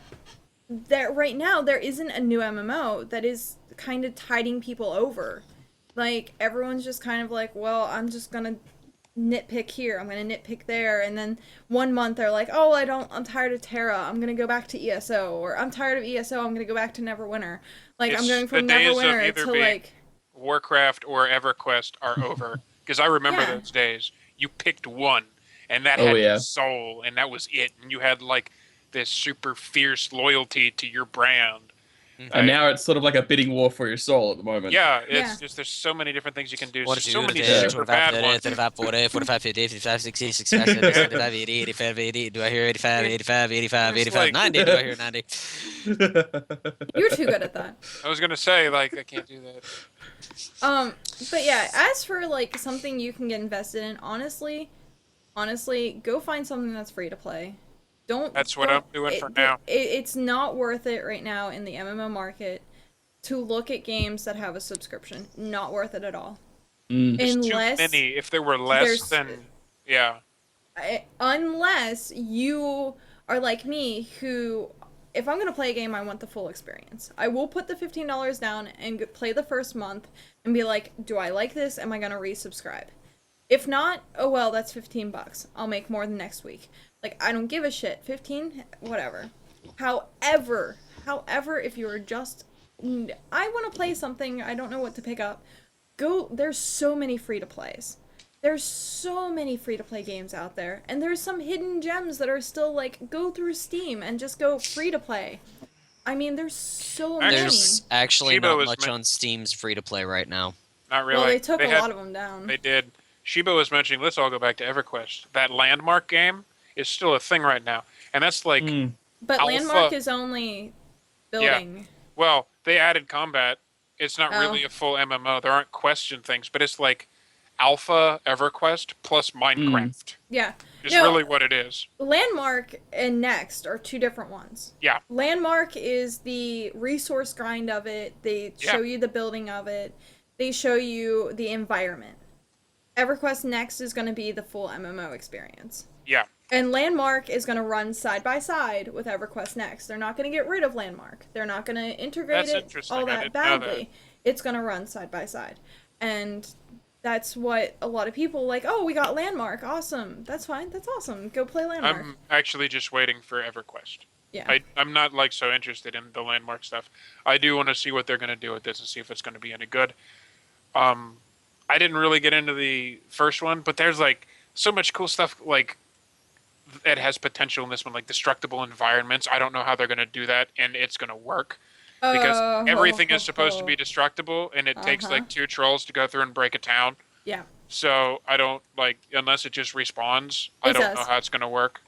that right now there isn't a new MMO that is kind of tiding people over. Like everyone's just kind of like, well, I'm just gonna nitpick here, I'm gonna nitpick there, and then one month they're like, oh, I'm tired of Terra, I'm gonna go back to ESO, or I'm tired of ESO, I'm gonna go back to Neverwinter. Like I'm It's going from the days of Neverwinter either to being- like. Warcraft or EverQuest are over. Because I remember Yeah. those days. You picked one, and that Oh, had yeah. your soul, and that was it. And you had, like, this super fierce loyalty to your brand. And now it's sort of like a bidding war for your soul at the moment. Yeah, it's Yeah. just, there's so many different things you can do. What So, did so you many do? super bad ones. 35, 40, 45, 50, 55, 60, 65, 70, 75, 80, 85, 80. Do I hear 85, 85, 85, It's 85, like- 90? Do I hear 90? You're too good at that. I was going to say, like, I can't do that. But yeah, as for like something you can get invested in, honestly, go find something that's free to play. That's what I'm doing for it- now. It's not worth it right now in the MMO market to look at games that have a subscription. Not worth it at all. There's Unless too many. If there were less, there's- then, yeah. unless you are like me, who, if I'm gonna play a game, I want the full experience. I will put the $15 down and play the first month and be like, do I like this? Am I gonna resubscribe? If not, oh well, that's $15. I'll make more the next week. Like, I don't give a shit. 15, whatever. However, if you are just, I want to play something, I don't know what to pick up. There's so many free to plays. There's so many free to play games out there, and there's some hidden gems that are still like, go through Steam and just go free to play. I mean, there's so many. There's actually Shiba not was much meant- on Steam's free to play right now. Not really. Well, they took a had- lot of them down. They did. Shiba was mentioning, let's all go back to EverQuest. That Landmark game is still a thing right now. And that's like, But Alpha- Landmark is only building. well, they added combat. It's not Oh. really a full MMO. There aren't question things, but it's like Alpha EverQuest plus Minecraft. Yeah. Is No, really what it is. Landmark and Next are two different ones. Yeah. Landmark is the resource grind of it. They Yeah. show you the building of it. They show you the environment. EverQuest Next is going to be the full MMO experience. Yeah. And Landmark is going to run side by side with EverQuest Next. They're not going to get rid of Landmark. They're not going to integrate That's it interesting. all I that didn't know that. badly. It's going to run side by side. And that's what a lot of people like. Oh, we got Landmark. Awesome. That's fine. That's awesome. Go play Landmark. I'm actually just waiting for EverQuest. Yeah. I'm not like so interested in the Landmark stuff. I do want to see what they're going to do with this and see if it's going to be any good. I didn't really get into the first one, but there's like so much cool stuff like that has potential in this one, like destructible environments. I don't know how they're going to do that, and it's going to work because everything is supposed to be destructible, and it takes like 2 trolls to go through and break a town. Yeah. So I don't like unless it just respawns. I don't know how it's going to work.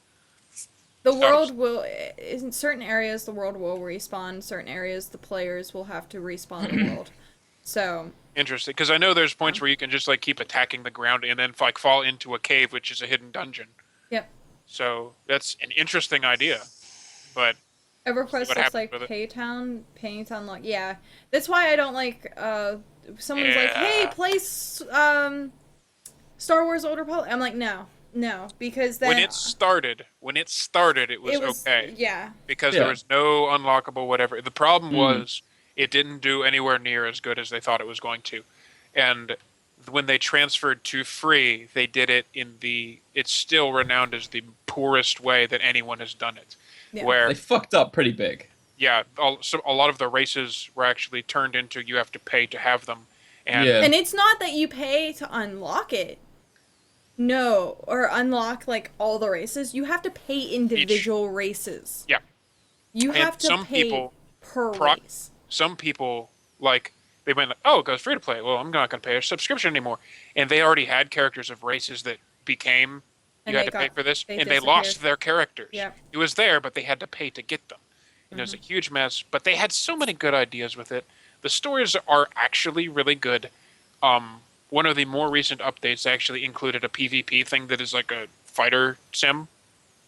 The world will, in certain areas, the world will respawn. Certain areas, the players will have to respawn the world. So. Interesting, because I know there's points where you can just like keep attacking the ground and then like fall into a cave, which is a hidden dungeon. Yep. So that's an interesting idea, but EverQuest looks like Paytown like That's why I don't like. Someone's like, "Hey, play Star Wars Old Republic." I'm like, no, because then when it started, it was okay. Yeah. Because there was no unlockable whatever. The problem was it didn't do anywhere near as good as they thought it was going to, and when they transferred to free, they did it in it's still renowned as the poorest way that anyone has done it. Yeah. Where They fucked up pretty big. yeah, so a lot of the races were actually turned into you have to pay to have them, and And it's not that you pay to unlock it. No, or unlock like all the races. You have to pay individual races. Yeah. You And have to some pay people per race. some people like they went like, oh, it goes free to play. Well, I'm not going to pay a subscription anymore, and they already had characters of races that became And you had they to pay got- for this, they and they lost disappeared. their characters. Yeah. It was there, but they had to pay to get them. And it was a huge mess, but they had so many good ideas with it. The stories are actually really good. One of the more recent updates actually included a PvP thing that is like a fighter sim,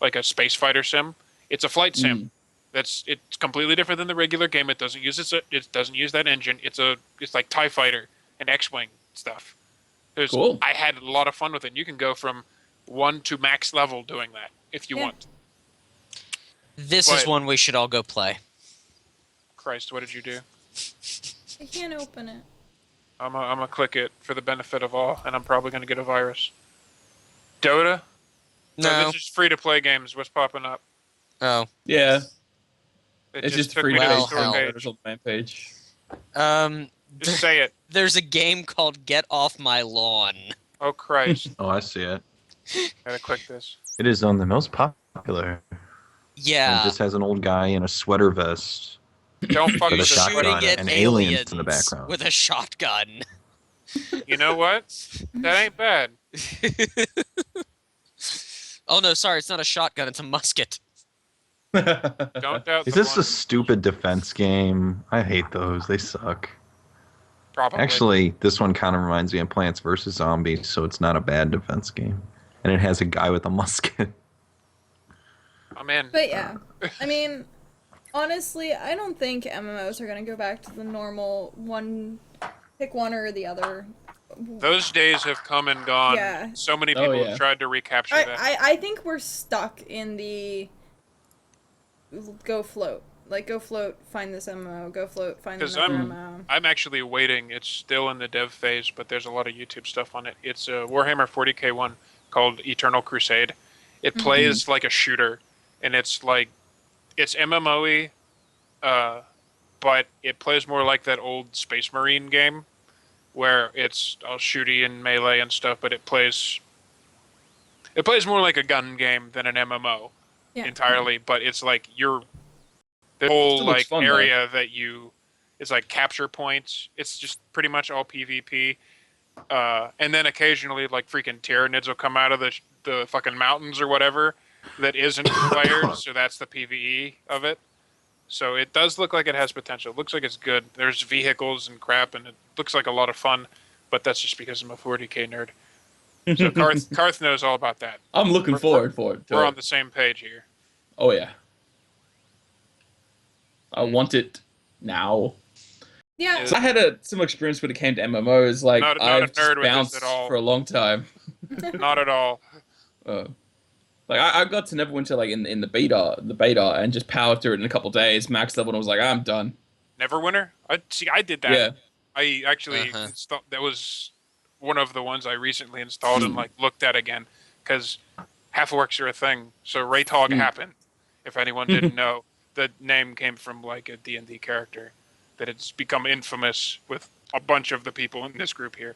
like a space fighter sim. It's a flight sim. It's completely different than the regular game. It doesn't use it doesn't use that engine. It's like TIE Fighter and X-Wing stuff. Cool. I had a lot of fun with it. You can go from 1 to max level doing that if you want. This is But- one we should all go play. Christ, what did you do? I can't open it. I'm gonna click it for the benefit of all, and I'm probably gonna get a virus. Dota? No. This is free to play games. What's popping up? Oh. Yeah, It it's just took free me to to the Well, store hell. page. on the main page. Just say it. There's a game called Get Off My Lawn. Oh Christ! Oh, I see it. Gotta click this. It is on the most popular. Yeah. It just has an old guy in a sweater vest. Don't fuck With a with the shotgun. squid. Shooting at and aliens in the aliens background. with a shotgun. You know what? That ain't bad. Oh no, sorry, it's not a shotgun, it's a musket. Don't doubt. Is the this a one. stupid defense game? I hate those. They suck. Probably. Actually, this one kind of reminds me of Plants vs. Zombies, so it's not a bad defense game. And it has a guy with a musket. I'm in. But yeah, I mean, honestly, I don't think MMOs are gonna go back to the normal pick one or the other. Those days have come and gone. Yeah. So many Oh, people yeah. have tried to recapture that. I think we're stuck in the go float. Like, go float, find this MMO. Go float, find this 'Cause I'm- MMO. I'm actually waiting. It's still in the dev phase, but there's a lot of YouTube stuff on it. It's a Warhammer 40k one called Eternal Crusade. It plays like a shooter, and it's MMO-y, but it plays more like that old Space Marine game, where it's all shooty and melee and stuff. But it plays more like a gun game than an MMO Yeah. entirely. But it's like the whole Still looks like fun, though. area that it's like capture points. It's just pretty much all PvP. And then occasionally like freaking Tyranids will come out of the fucking mountains or whatever that isn't players, so that's the PvE of it. So it does look like it has potential. It looks like it's good. There's vehicles and crap, and it looks like a lot of fun, but that's just because I'm a 40k nerd. So Karth knows all about that. I'm looking We're- forward for it. We're on the same page here. Oh yeah. I want it now. Yeah, I had a similar experience when it came to MMOs. Like Not a I've nerd just with this bounced at all. for a long time. Not at all. Like I got to Neverwinter like in the beta, and just powered through it in a couple days, max level, and I was like, I'm done. Neverwinter? I did that. Yeah. I actually Uh-huh. that was one of the ones I recently installed and like looked at again because half orcs are a thing. So Raytog happened. If anyone didn't know, the name came from like a D&D character that it's become infamous with a bunch of the people in this group here.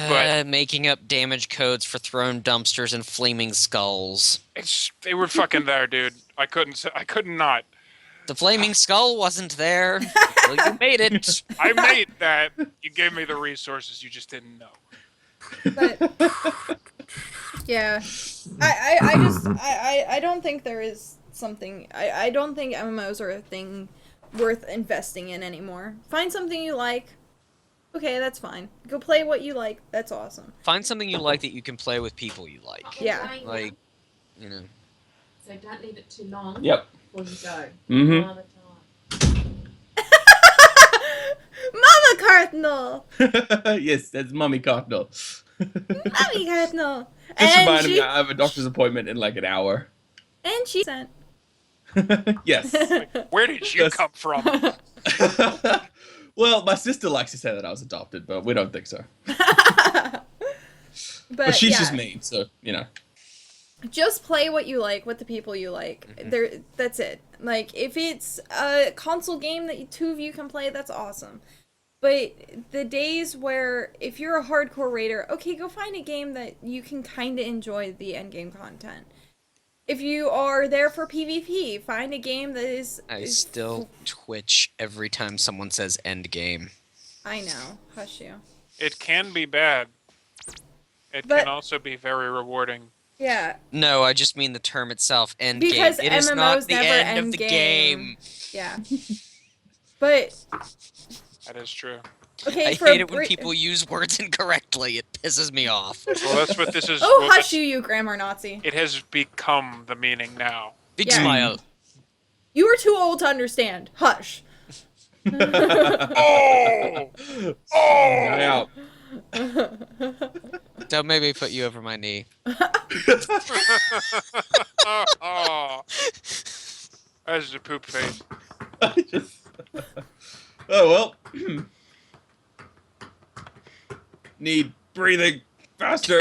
But Making up damage codes for thrown dumpsters and flaming skulls. they were fucking there, dude. I couldn't not. The flaming skull wasn't there until you made it. I made that. You gave me the resources, you just didn't know. But yeah, I don't think there is something. I don't think MMOs are a thing worth investing in anymore. Find something you like. Okay, that's fine. Go play what you like. That's awesome. Find something you like that you can play with people you like. Yeah. Like, you know. So don't leave it too long. Yep. Before you go. Mhm. Another time. Mama Cardinal! Yes, that's Mummy Cardinal. Mommy Cardinal! Just And remind me she, I have a doctor's appointment in like an hour. and she sent. Yes. Where did you Yes. come from? Well, my sister likes to say that I was adopted, but we don't think so. But she's yeah, just mean, so, you know. just play what you like with the people you like. That's it. Like, if it's a console game that two of you can play, that's awesome. But the days where, if you're a hardcore raider, okay, go find a game that you can kind of enjoy the endgame content. If you are there for PvP, find a game that is... I still twitch every time someone says end game. I know. Hush you. It can be bad. It But- can also be very rewarding. Yeah. No, I just mean the term itself, end Because game. It is MMOs not the never end of end the game. game. Yeah. But, That is true. okay, I for hate it when Brit- people use words incorrectly. It pisses me off. Well, that's what this is. Oh, well, hush that's- you grammar Nazi. It has become the meaning now. Big Yeah. smile. You are too old to understand. Hush. Oh! Eye out. Don't make me put you over my knee. Oh. That's a poop face. Oh, well. Need breathing faster.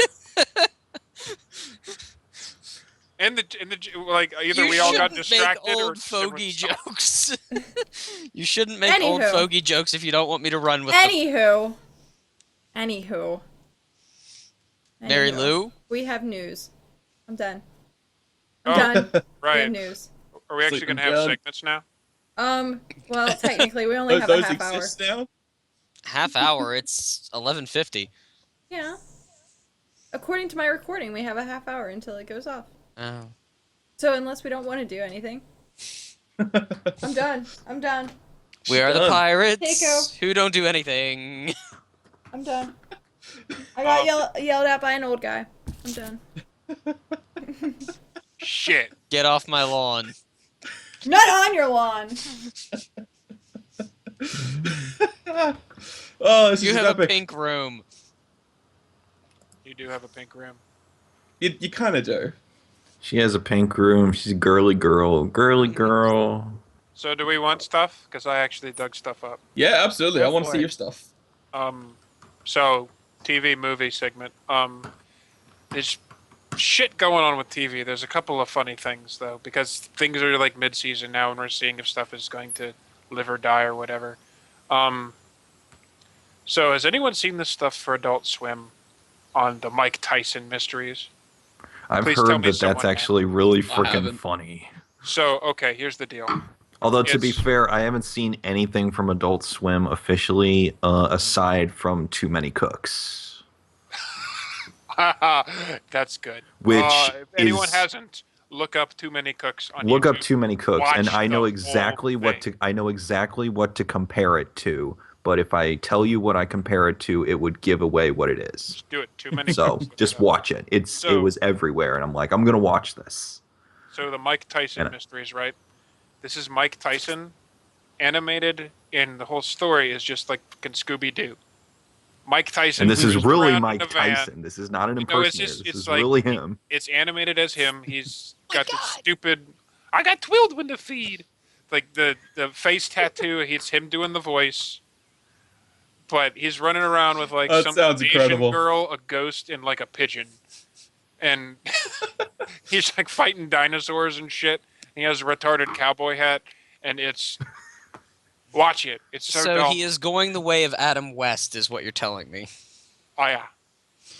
And the like either You we all got shouldn't distracted make or old fogey someone stopped. jokes. You shouldn't make old Anywho. fogey jokes if you don't want me to run with them. Anywho. Mary Lou? We have news. I'm done. Oh, I'm done. We have right. news. Are we actually Sleeping gonna have gun. segments now? Well, technically, we only have a Those half hour. exist now? Half hour, it's 11:50. Yeah. According to my recording, we have a half hour until it goes off. Oh. So unless we don't want to do anything, I'm done. I'm done. We are the Done. pirates Keiko. who don't do anything. I'm done. I got yelled at by an old guy. I'm done. Shit. Get off my lawn. Not on your lawn. Oh, this You is have a epic. pink room. You do have a pink rim. You kind of do. She has a pink room. She's a girly girl. Girly girl. So do we want stuff? Because I actually dug stuff up. Yeah, absolutely. Go I want to for see it. your stuff. So TV movie segment. There's shit going on with TV. There's a couple of funny things though, because things are like mid-season now, and we're seeing if stuff is going to live or die or whatever. So has anyone seen this stuff for Adult Swim on the Mike Tyson mysteries? I've Please tell heard me that someone that's has. actually really haven't. freaking funny. So okay, here's the deal. Although to be It's- fair, I haven't seen anything from Adult Swim officially, aside from Too Many Cooks, That's good. which if anyone is hasn't, look up Too Many Cooks on look YouTube. up Too Many Cooks, Watch and I know the exactly whole what thing. to compare it to. But if I tell you what I compare it to, it would give away what it is. Just do it. Too Many So Cooks. just watch it. It So- was everywhere, and I'm like, I'm gonna watch this. So the Mike Tyson And- mysteries, right? This is Mike Tyson, animated, and the whole story is just like fucking Scooby Doo. Mike Tyson. And this is cruised really around in Mike a van. Tyson. This is not an You know, it's impersonator. just- This it's is like- really him. It's animated as him. He's got this stupid. I got twilled when the feed. Like the face tattoo. It's him doing the voice. but he's running around with like That some sounds Asian incredible. girl, a ghost, and like a pigeon, and he's like fighting dinosaurs and shit. He has a retarded cowboy hat, and it's watch it. It's so, So dumb. he is going the way of Adam West, is what you're telling me. Oh yeah,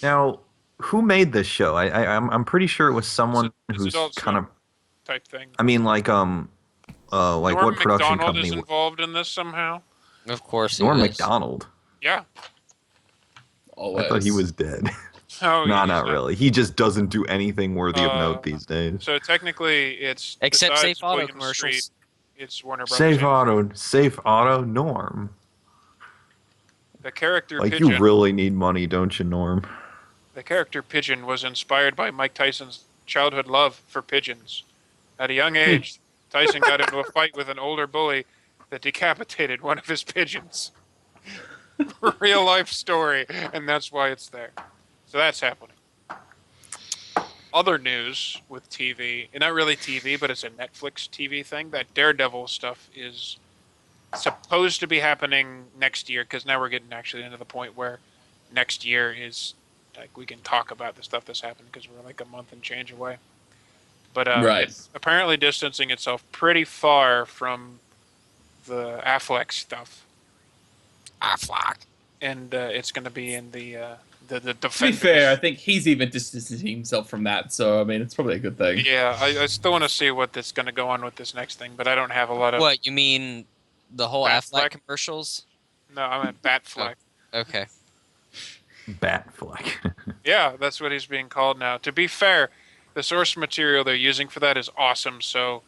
Now, who made this show? I'm pretty sure it was someone It's who's Adult kind of. Swim type thing. I mean, like Norm what production Macdonald is company? involved in this somehow. Of course he Norm was. Macdonald. Yeah. Always. I thought he was dead. Oh, No, he's not really. He just doesn't do anything worthy of note these days. So technically, it's Except besides Safe Auto William commercials. Street, it's Warner Brothers. Safe Auto, Norm. The character Like Pigeon. you really need money, don't you, Norm? The character Pigeon was inspired by Mike Tyson's childhood love for pigeons. At a young age, Tyson got into a fight with an older bully that decapitated one of his pigeons. Real life story, and that's why it's there. So that's happening. Other news with TV, and not really TV, but it's a Netflix TV thing. That Daredevil stuff is supposed to be happening next year, because now we're getting actually into the point where next year is like we can talk about the stuff that's happened because we're like a month and change away. But Right. it's apparently distancing itself pretty far from the Affleck stuff, Affleck. and it's going to be in the To be Defenders. fair, I think he's even distancing himself from that, so I mean, it's probably a good thing. Yeah, I still want to see what that's going to go on with this next thing, but I don't have a lot of. What, you mean the whole Batfleck? Affleck commercials? No, I meant Batfleck. Okay. Batfleck. Yeah, that's what he's being called now. To be fair, the source material they're using for that is awesome. So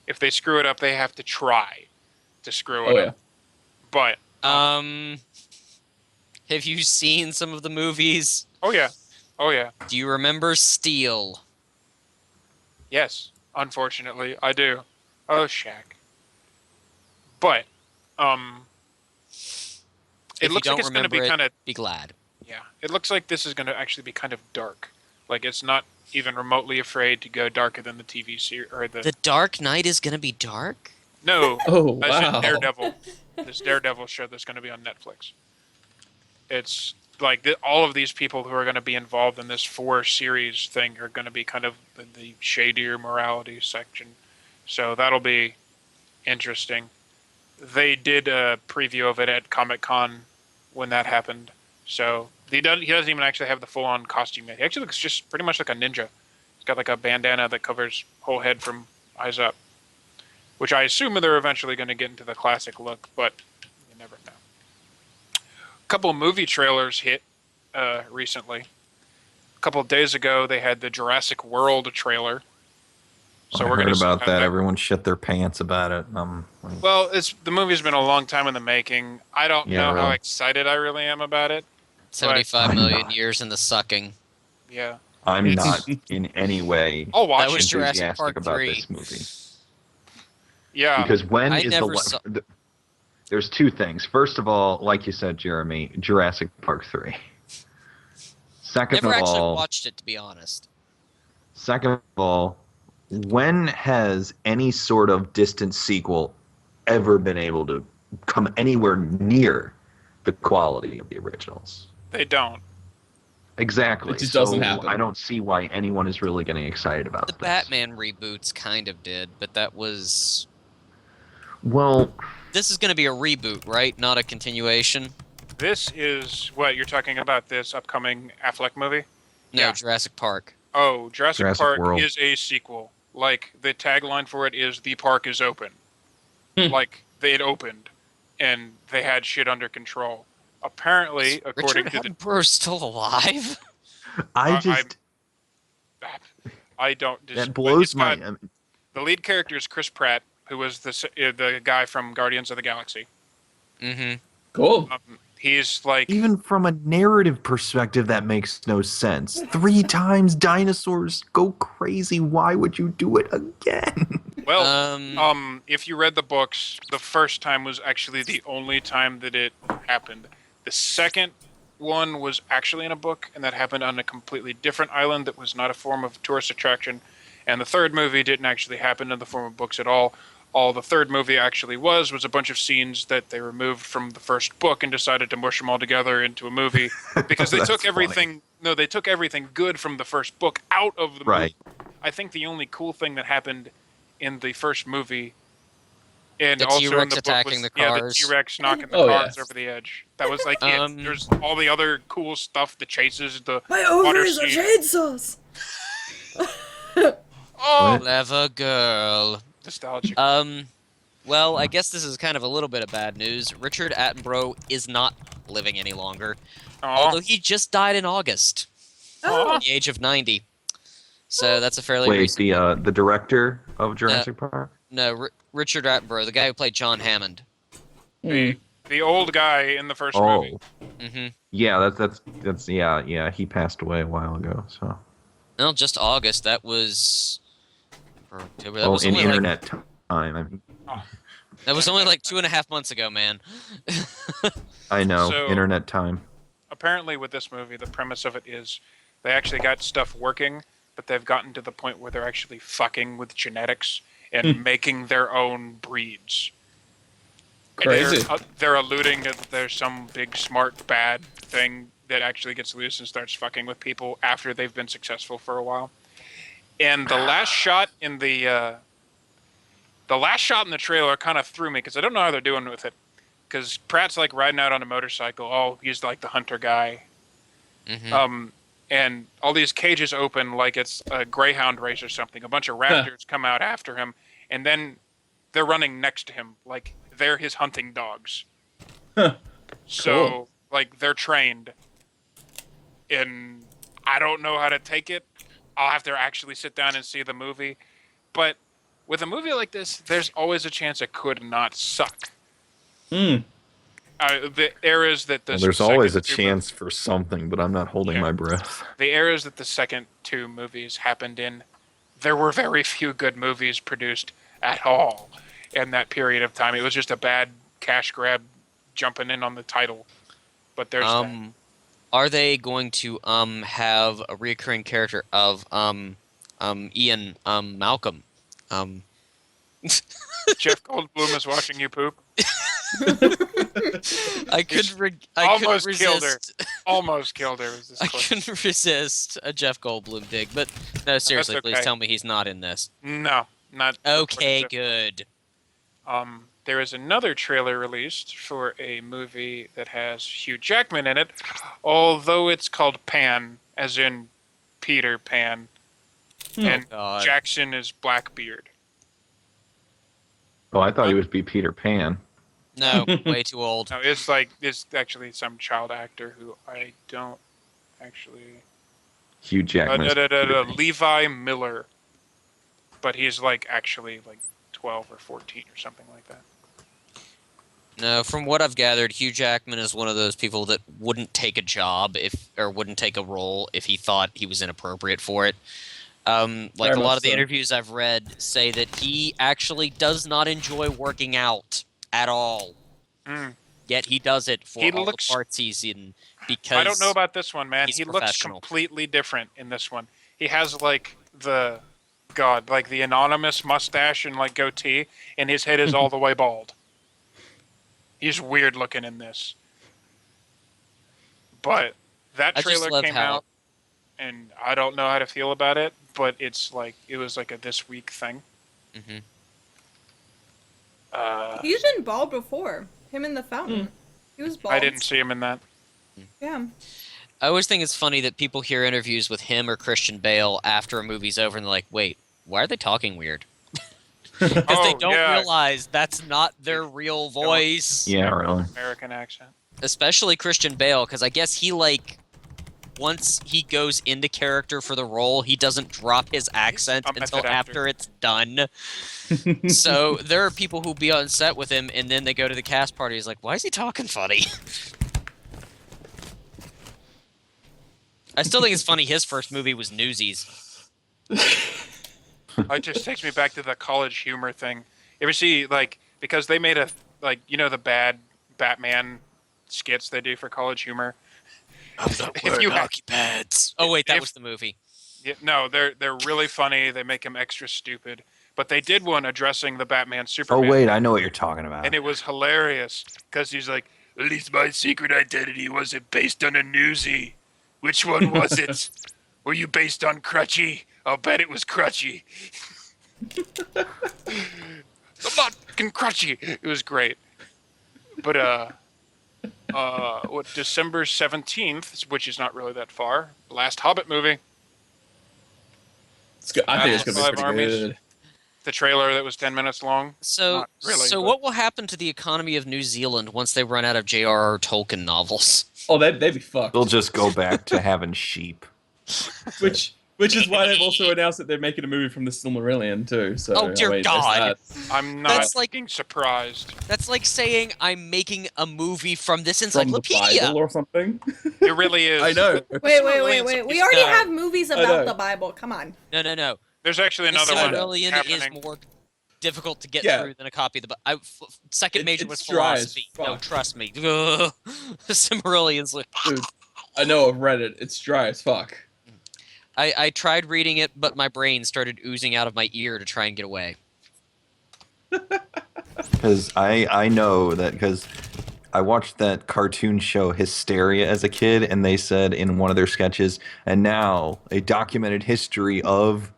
if they screw it up, they have to try to screw it Oh, up. But Have you seen some of the movies? oh yeah, Do you remember Steel? yes. Unfortunately, I do. Oh, Shaq. But If it you looks don't like it's going to be remember it, kind of Be glad. yeah. It looks like this is going to actually be kind of dark. Like it's not even remotely afraid to go darker than the TV series or the The Dark Knight is gonna be dark? no. Oh, I said wow. Daredevil. This Daredevil show that's going to be on Netflix. It's like all of these people who are going to be involved in this 4-series thing are going to be kind of in the shadier morality section. So that'll be interesting. They did a preview of it at Comic-Con when that happened. So he doesn't even actually have the full-on costume yet. He actually looks just pretty much like a ninja. He's got like a bandana that covers whole head from eyes up. Which I assume they're eventually going to get into the classic look, but you never know. A couple of movie trailers hit recently. A couple of days ago, they had the Jurassic World trailer. So I we're heard going to about that. Everyone shit their pants about it. Like, Well, the movie's been a long time in the making. I don't Yeah, know how really. excited I really am about it. 75 I'm million not. years in the sucking. Yeah, I'm It's- not in any way I'll watch That was it. Jurassic enthusiastic Park about 3. this movie. Yeah, Because when I is never saw- there's two things. First of all, like you said, Jeremy, Jurassic Park 3. Second Never of actually all, watched it, to be honest. when has any sort of distant sequel ever been able to come anywhere near the quality of the originals? they don't. Exactly. It just doesn't So happen. I don't see why anyone is really getting excited about The this. Batman reboots kind of did, but that was... Well, This is going to be a reboot, right? Not a continuation? This is what you're talking about. This upcoming Affleck movie. No, Yeah. Jurassic Park. Oh, Jurassic Jurassic Park World. is a sequel. Like the tagline for it is "The park is open." Hmm. Like it opened, and they had shit under control. Apparently, Is according Richard to the Attenborough still alive? I I don't. that but blows it's got- my. The lead character is Chris Pratt, who was the guy from Guardians of the Galaxy. Mm-hmm. Cool. He's like Even from a narrative perspective, that makes no sense. 3 times dinosaurs go crazy. Why would you do it again? well. If you read the books, the first time was actually the only time that it happened. The second one was actually in a book, and that happened on a completely different island that was not a form of tourist attraction. And the third movie didn't actually happen in the form of books at all. all the third movie actually was a bunch of scenes that they removed from the first book and decided to mush them all together into a movie because they That's took funny. everything. No, they took everything good from the first book out of the Right. movie. I think the only cool thing that happened in the first movie, and The also T-Rex in the book, attacking was the yeah, the cars. T-Rex knocking the Oh, cars yeah. over the edge. That was like Um, it. There's all the other cool stuff, the chases, the My water ovaries are scene. chainsaws. Oh, What? Clever girl. nostalgic. Well, I guess this is kind of a little bit of bad news. Richard Attenborough is not living any longer, although he just died in August Oh, at the age of 90. So that's a fairly Wait, recent. the director of Jurassic Park? No, Richard Attenborough, the guy who played John Hammond. the old guy in the first Oh, movie. Mm-hmm. yeah, that's yeah. He passed away a while ago. So, Well, just August. That was October. That oh, was in only like internet time. I mean, that was only like 2.5 months ago, man. I know So- internet time. Apparently, with this movie, the premise of it is they actually got stuff working, but they've gotten to the point where they're actually fucking with genetics and making their own breeds. And Crazy. They're alluding that there's some big, smart, bad thing that actually gets loose and starts fucking with people after they've been successful for a while. And the last shot in the trailer kind of threw me because I don't know how they're doing with it. Because Pratt's like riding out on a motorcycle. Oh, he's like the hunter guy. Mm-hmm. And all these cages open like it's a greyhound race or something. A bunch of raptors come out after him, and then they're running next to him like they're his hunting dogs. Huh. So Cool. like they're trained. And I don't know how to take it. I'll have to actually sit down and see the movie. But with a movie like this, there's always a chance it could not suck. Hmm. The eras that the Well, there's always a second two chance for something, but I'm not holding Yeah. my breath. the eras that the second two movies happened in, there were very few good movies produced at all in that period of time. It was just a bad cash grab jumping in on the title. But there's that. Are they going to have a reoccurring character of Ian Malcolm? Jeff Goldblum is watching you poop. I couldn't almost resist. killed her. Almost killed her. Was this I clip. couldn't resist a Jeff Goldblum dig, but no, seriously, please okay. tell me he's not in this. No, not. Okay, good. There is another trailer released for a movie that has Hugh Jackman in it, although it's called Pan, as in Peter Pan, and God. Jackson is Blackbeard. Oh, I thought he would be Peter Pan. No, way too old. No, it's actually some child actor who I don't actually. Hugh Jackman. is Peter Pan. Levi Miller, but he's like actually like 12 or 14 or something like that. No, from what I've gathered, Hugh Jackman is one of those people that wouldn't take a job or wouldn't take a role if he thought he was inappropriate for it. Like Very a lot much of the so. interviews I've read say that he actually does not enjoy working out at all. Mm. Yet he does it for He all looks- the parts he's in because I don't know about this one, man. he's He looks professional. completely different in this one. He has like the anonymous mustache and like goatee, and his head is all the way bald. He's weird looking in this. But that I just trailer love came how- out, and I don't know how to feel about it. But it was like a this week thing. Mhm. he's been bald before. Him in the fountain. He was bald. I didn't see him in that. Yeah. I always think it's funny that people hear interviews with him or Christian Bale after a movie's over and they're like, wait, why are they talking weird? Because they Oh, don't yeah. realize that's not their real voice. Yeah, really. American accent. Especially Christian Bale, because I guess he, once he goes into character for the role, he doesn't drop his accent a method until actor. after it's done. So there are people who be on set with him, and then they go to the cast party. He's like, why is he talking funny? I still think it's funny his first movie was Newsies. It just takes me back to the college humor thing. You ever see because they made the bad Batman skits they do for college humor? If you had- pads. Oh wait, that if- was the movie. Yeah, no, they're really funny. They make him extra stupid. but they did one addressing the Batman Oh Superman. wait, I know what you're talking about. And it was hilarious because he's like, at least my secret identity wasn't based on a newsie. Which one was it? Were you based on Crutchy? I'll bet it was Crutchy. I'm not fucking Crutchy. It was great. But what December 17th, which is not really that far, last Hobbit movie. It's good. I think it's gonna Five be pretty armies. good. The trailer that was 10 minutes long. So, Not really, so but- what will happen to the economy of New Zealand once they run out of J.R.R. Tolkien novels? Oh, they'd be fucked. They'll just go back to having sheep. Which is why they've also announced that they're making a movie from the Silmarillion too. So Oh, dear there's God. that. I'm not That's like- being surprised. That's like saying I'm making a movie from this From the encyclopedia. Bible or something. It really is. I know. Wait. We already No. have movies know. about the Bible. Come on. No. There's actually The another one Silmarillion happening. is more difficult to get Yeah. through than a copy of the Bible. Second major It's was dry as philosophy. No, fuck. trust me. The Silmarillion's like... Dude, I know. I've read it. It's dry as fuck. I tried reading it, but my brain started oozing out of my ear to try and get away. Because I know that because I watched that cartoon show Hysteria as a kid, and they said in one of their sketches, and now a documented history of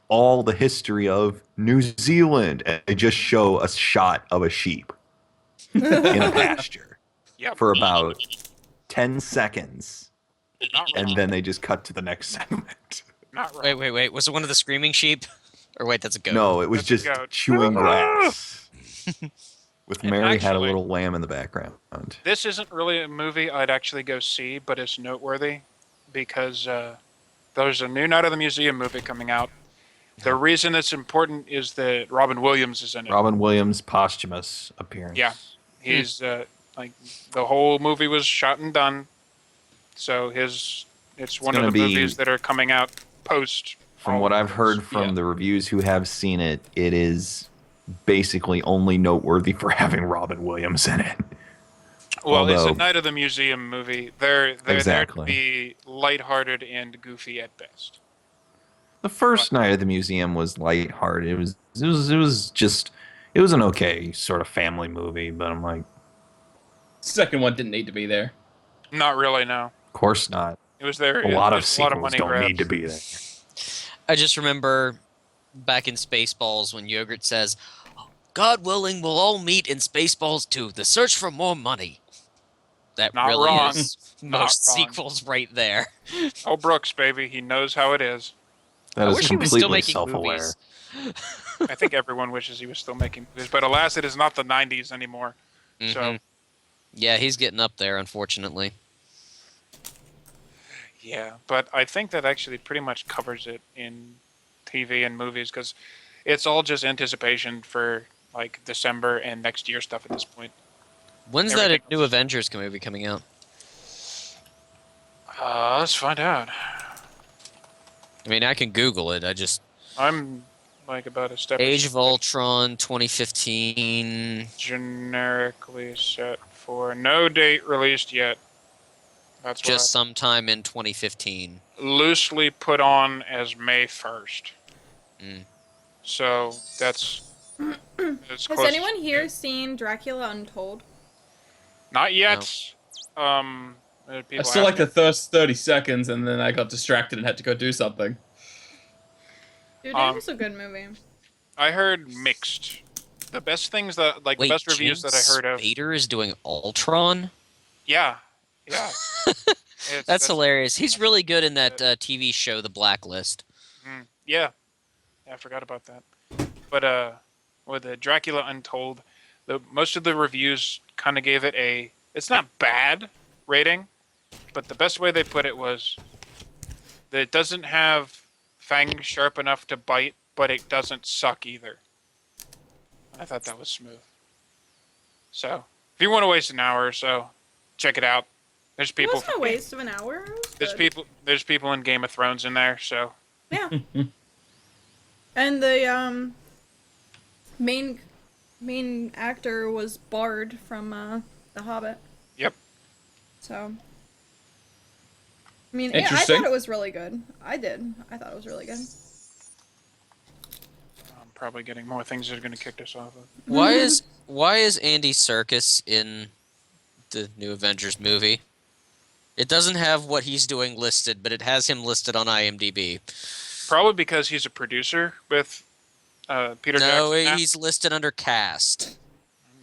all the history of New Zealand. And they just show a shot of a sheep in a pasture Yep. for about 10 seconds, Not wrong. and then they just cut to the next segment. Not wrong. Wait. Was it one of the screaming sheep? Or wait, that's a goat. No, it was That's a just goat. chewing grass. With And Mary had a actually- little lamb in the background. This isn't really a movie I'd actually go see, but it's noteworthy because there's a new Night of the Museum movie coming out. The reason it's important is that Robin Williams is in it. Robin Williams' posthumous appearance. Yeah. He's like the whole movie was shot and done, so it's one of gonna the be- movies that are coming out post. From all what of I've this. heard from Yeah. the reviews who have seen it, it is basically only noteworthy for having Robin Williams in it. Well, it's a although- Night of the Museum movie. They're there Exactly. to be lighthearted and goofy at best. The first Night of the Museum was lighthearted. It was an okay sort of family movie, but I'm like, Second one didn't need to be there. Not really, no. of course not. It was there. A lot of there's a lot of sequels money don't grabs. need to be there. I just remember back in Spaceballs when Yogurt says, God willing, we'll all meet in Spaceballs 2, the search for more money. That Not really wrong. is Not most wrong. sequels right there. Oh, Brooks, baby, he knows how it is. That I is wish he was still completely making self-aware. movies. I think everyone wishes he was still making movies, but alas, it is not the '90s anymore. So Mhm. Yeah, he's getting up there, unfortunately. yeah, but I think that actually pretty much covers it in TV and movies because it's all just anticipation for like December and next year stuff at this point. When's that Everything new else. Avengers movie coming out? Let's find out. I mean, I can Google it. I'm like about a step Age of Ultron 2015. generically set for no date released yet. That's Just what sometime in 2015. I loosely put on as May 1st. Mm. So that's Has close. anyone here seen Dracula Untold? Not yet. I People still have- like the first 30 seconds, and then I got distracted and had to go do something. Dude, Um, it was a good movie. I heard mixed. The best things that like Wait, the best reviews that I heard of. Spader is doing Ultron? Yeah. It's- That's hilarious. He's really good in that TV show, The Blacklist. Yeah. I forgot about that. But with the Dracula Untold, most of the reviews kind of gave it a it's not bad rating, but the best way they put it was that it doesn't have fangs sharp enough to bite, but it doesn't suck either. I thought that was smooth. So, if you want to waste an hour or so, check it out. There's It people. wasn't a waste of an hour. It was There's good. people. There's people in Game of Thrones in there. So Yeah. And the main actor was Bard from The Hobbit. Yep. So I mean, I Interesting. thought it was really good. I did. I thought it was really good. probably getting more things that are going to kick us off of. Why is Andy Serkis in the new Avengers movie? It doesn't have what he's doing listed, but it has him listed on IMDb. Probably because he's a producer with Peter No, Jackson. now. he's listed under cast.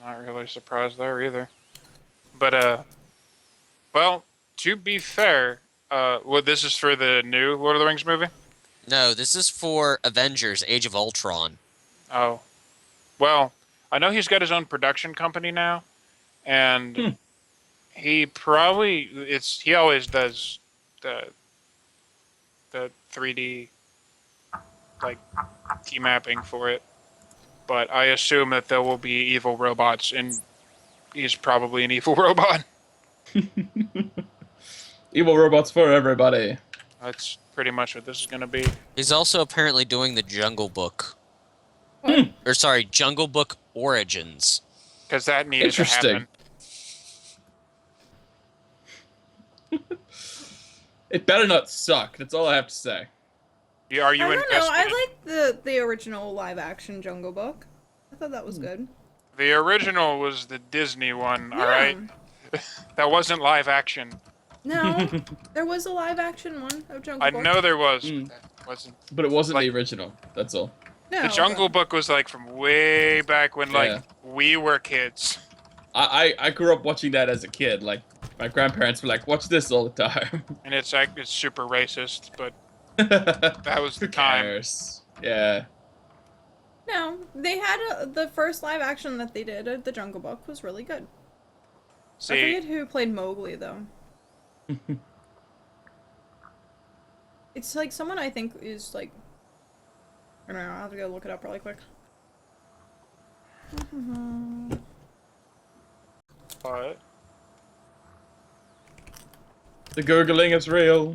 I'm not really surprised there either. But well, to be fair, this is for the new Lord of the Rings movie. No, this is for Avengers: Age of Ultron. Oh, well, I know he's got his own production company now, and he always does the 3D like key mapping for it. But I assume that there will be evil robots, and he's probably an evil robot. Evil robots for everybody. That's pretty much what this is going to be. He's also apparently doing the Jungle Book. Or sorry, Jungle Book Origins. Because that needed to Interesting. happen. It better not suck. That's all I have to say. Are you I don't know. invested? I like the original live action Jungle Book. I thought that was good. The original was the Disney one, Yeah. alright? That wasn't live action. No, there was a live action one of Jungle I Book. know there was. Mm. That wasn't. But it wasn't Like- the original. That's all. No, The Jungle Book was like from way back when Yeah. we were kids. I grew up watching that as a kid. Like, my grandparents were like, watch this all the time. And it's super racist, but that was the Who time. cares? Yeah. No, they had the first live action that they did of the Jungle Book was really good. I See, forget who played Mowgli though. It's like someone I think is like, I don't know. I'll have to go look it up really quick. but The gurgling is real.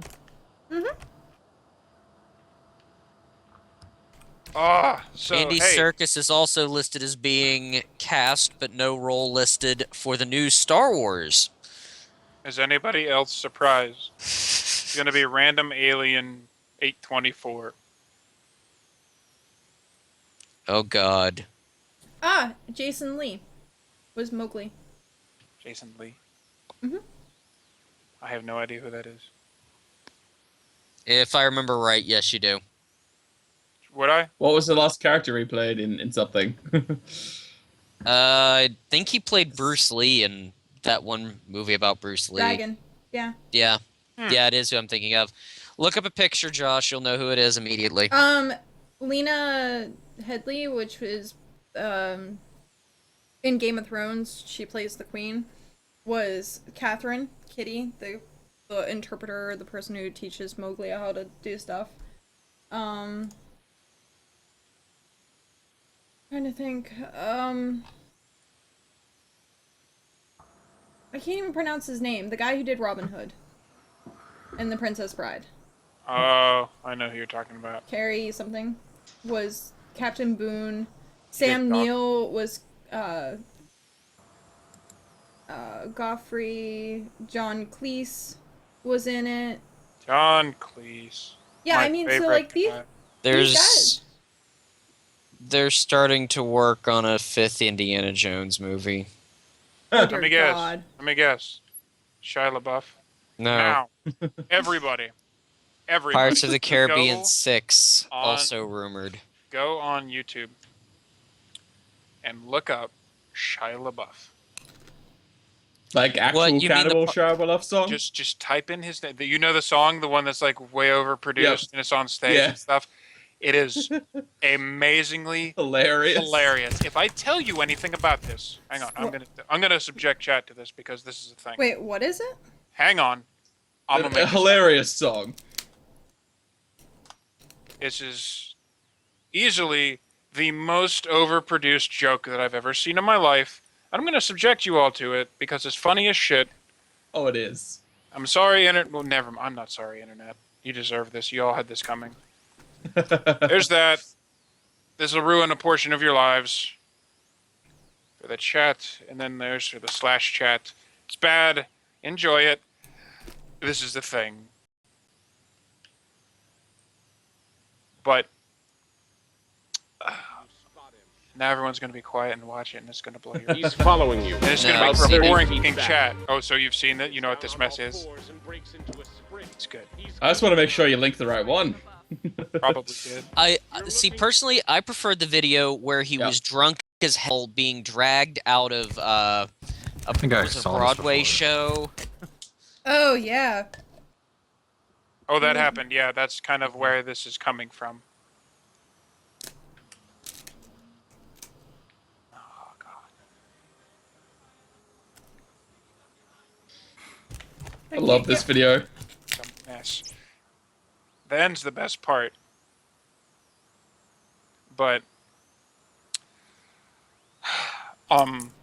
so Andy hey, Serkis is also listed as being cast, but no role listed for the new Star Wars. is anybody else surprised? It's gonna be Random Alien 824. Oh God. Ah, Jason Lee was Mowgli. Jason Lee. Mhm. I have no idea who that is. If I remember right, yes, you do. Would I? What was the last character he played in something? I think he played Bruce Lee in that one movie about Bruce Lee. Dragon. Yeah. Yeah. Hmm. Yeah, it is who I'm thinking of. Look up a picture, Josh. You'll know who it is immediately. Lena Headley, which was in Game of Thrones, she plays the queen, was Catherine Kitty, the interpreter, the person who teaches Mowgli how to do stuff. Trying to think. I can't even pronounce his name. The guy who did Robin Hood and The Princess Bride. Oh, I know who you're talking about. Carrie something was Captain Boone. Sam Doc. Neill was Goffrey. John Cleese was in it. John Cleese. Yeah, My I mean, so favorite like these. guy. guys. They're starting to work on a 5th Indiana Jones movie. Oh, dear Let me guess. God. Let me guess. Shia LaBeouf. No. Now, everybody. Pirates of the Caribbean Go 6 on- also rumored. Go on YouTube and look up Shia LaBeouf. Like actual What, you mean the Cannibal par- Shia LaBeouf song? Just type in his name. You know the song, the one that's like way overproduced Yep. and it's on stage Yeah. and stuff. It is amazingly Hilarious. hilarious. If I tell you anything about this, hang on. I'm gonna subject chat to this because this is a thing. Wait, what is it? Hang on. I'm A gonna make this hilarious song. This is easily the most overproduced joke that I've ever seen in my life. And I'm going to subject you all to it because it's funny as shit. Oh, it is. I'm sorry, Internet. Well, never. I'm not sorry, Internet. You deserve this. You all had this coming. There's that. This will ruin a portion of your lives. For the chat, and then there's for the slash chat. It's bad. Enjoy it. This is the thing. But Now everyone's going to be quiet and watch it, and it's going to blow your He's following you. And it's No, going to I've make for seen a it. boring 30 feet fucking back. chat. Oh, so you've seen it? You know what this mess is? It's good. I just want to make sure you link the right one. Probably did. I see. Personally, I preferred the video where he Yeah. was drunk as hell, being dragged out of a, think I was it a saw this Broadway before. show. Oh yeah. Oh, that happened. Yeah, that's kind of where this is coming from. Oh, God. I love this video. It's a mess. The end's the best part. But,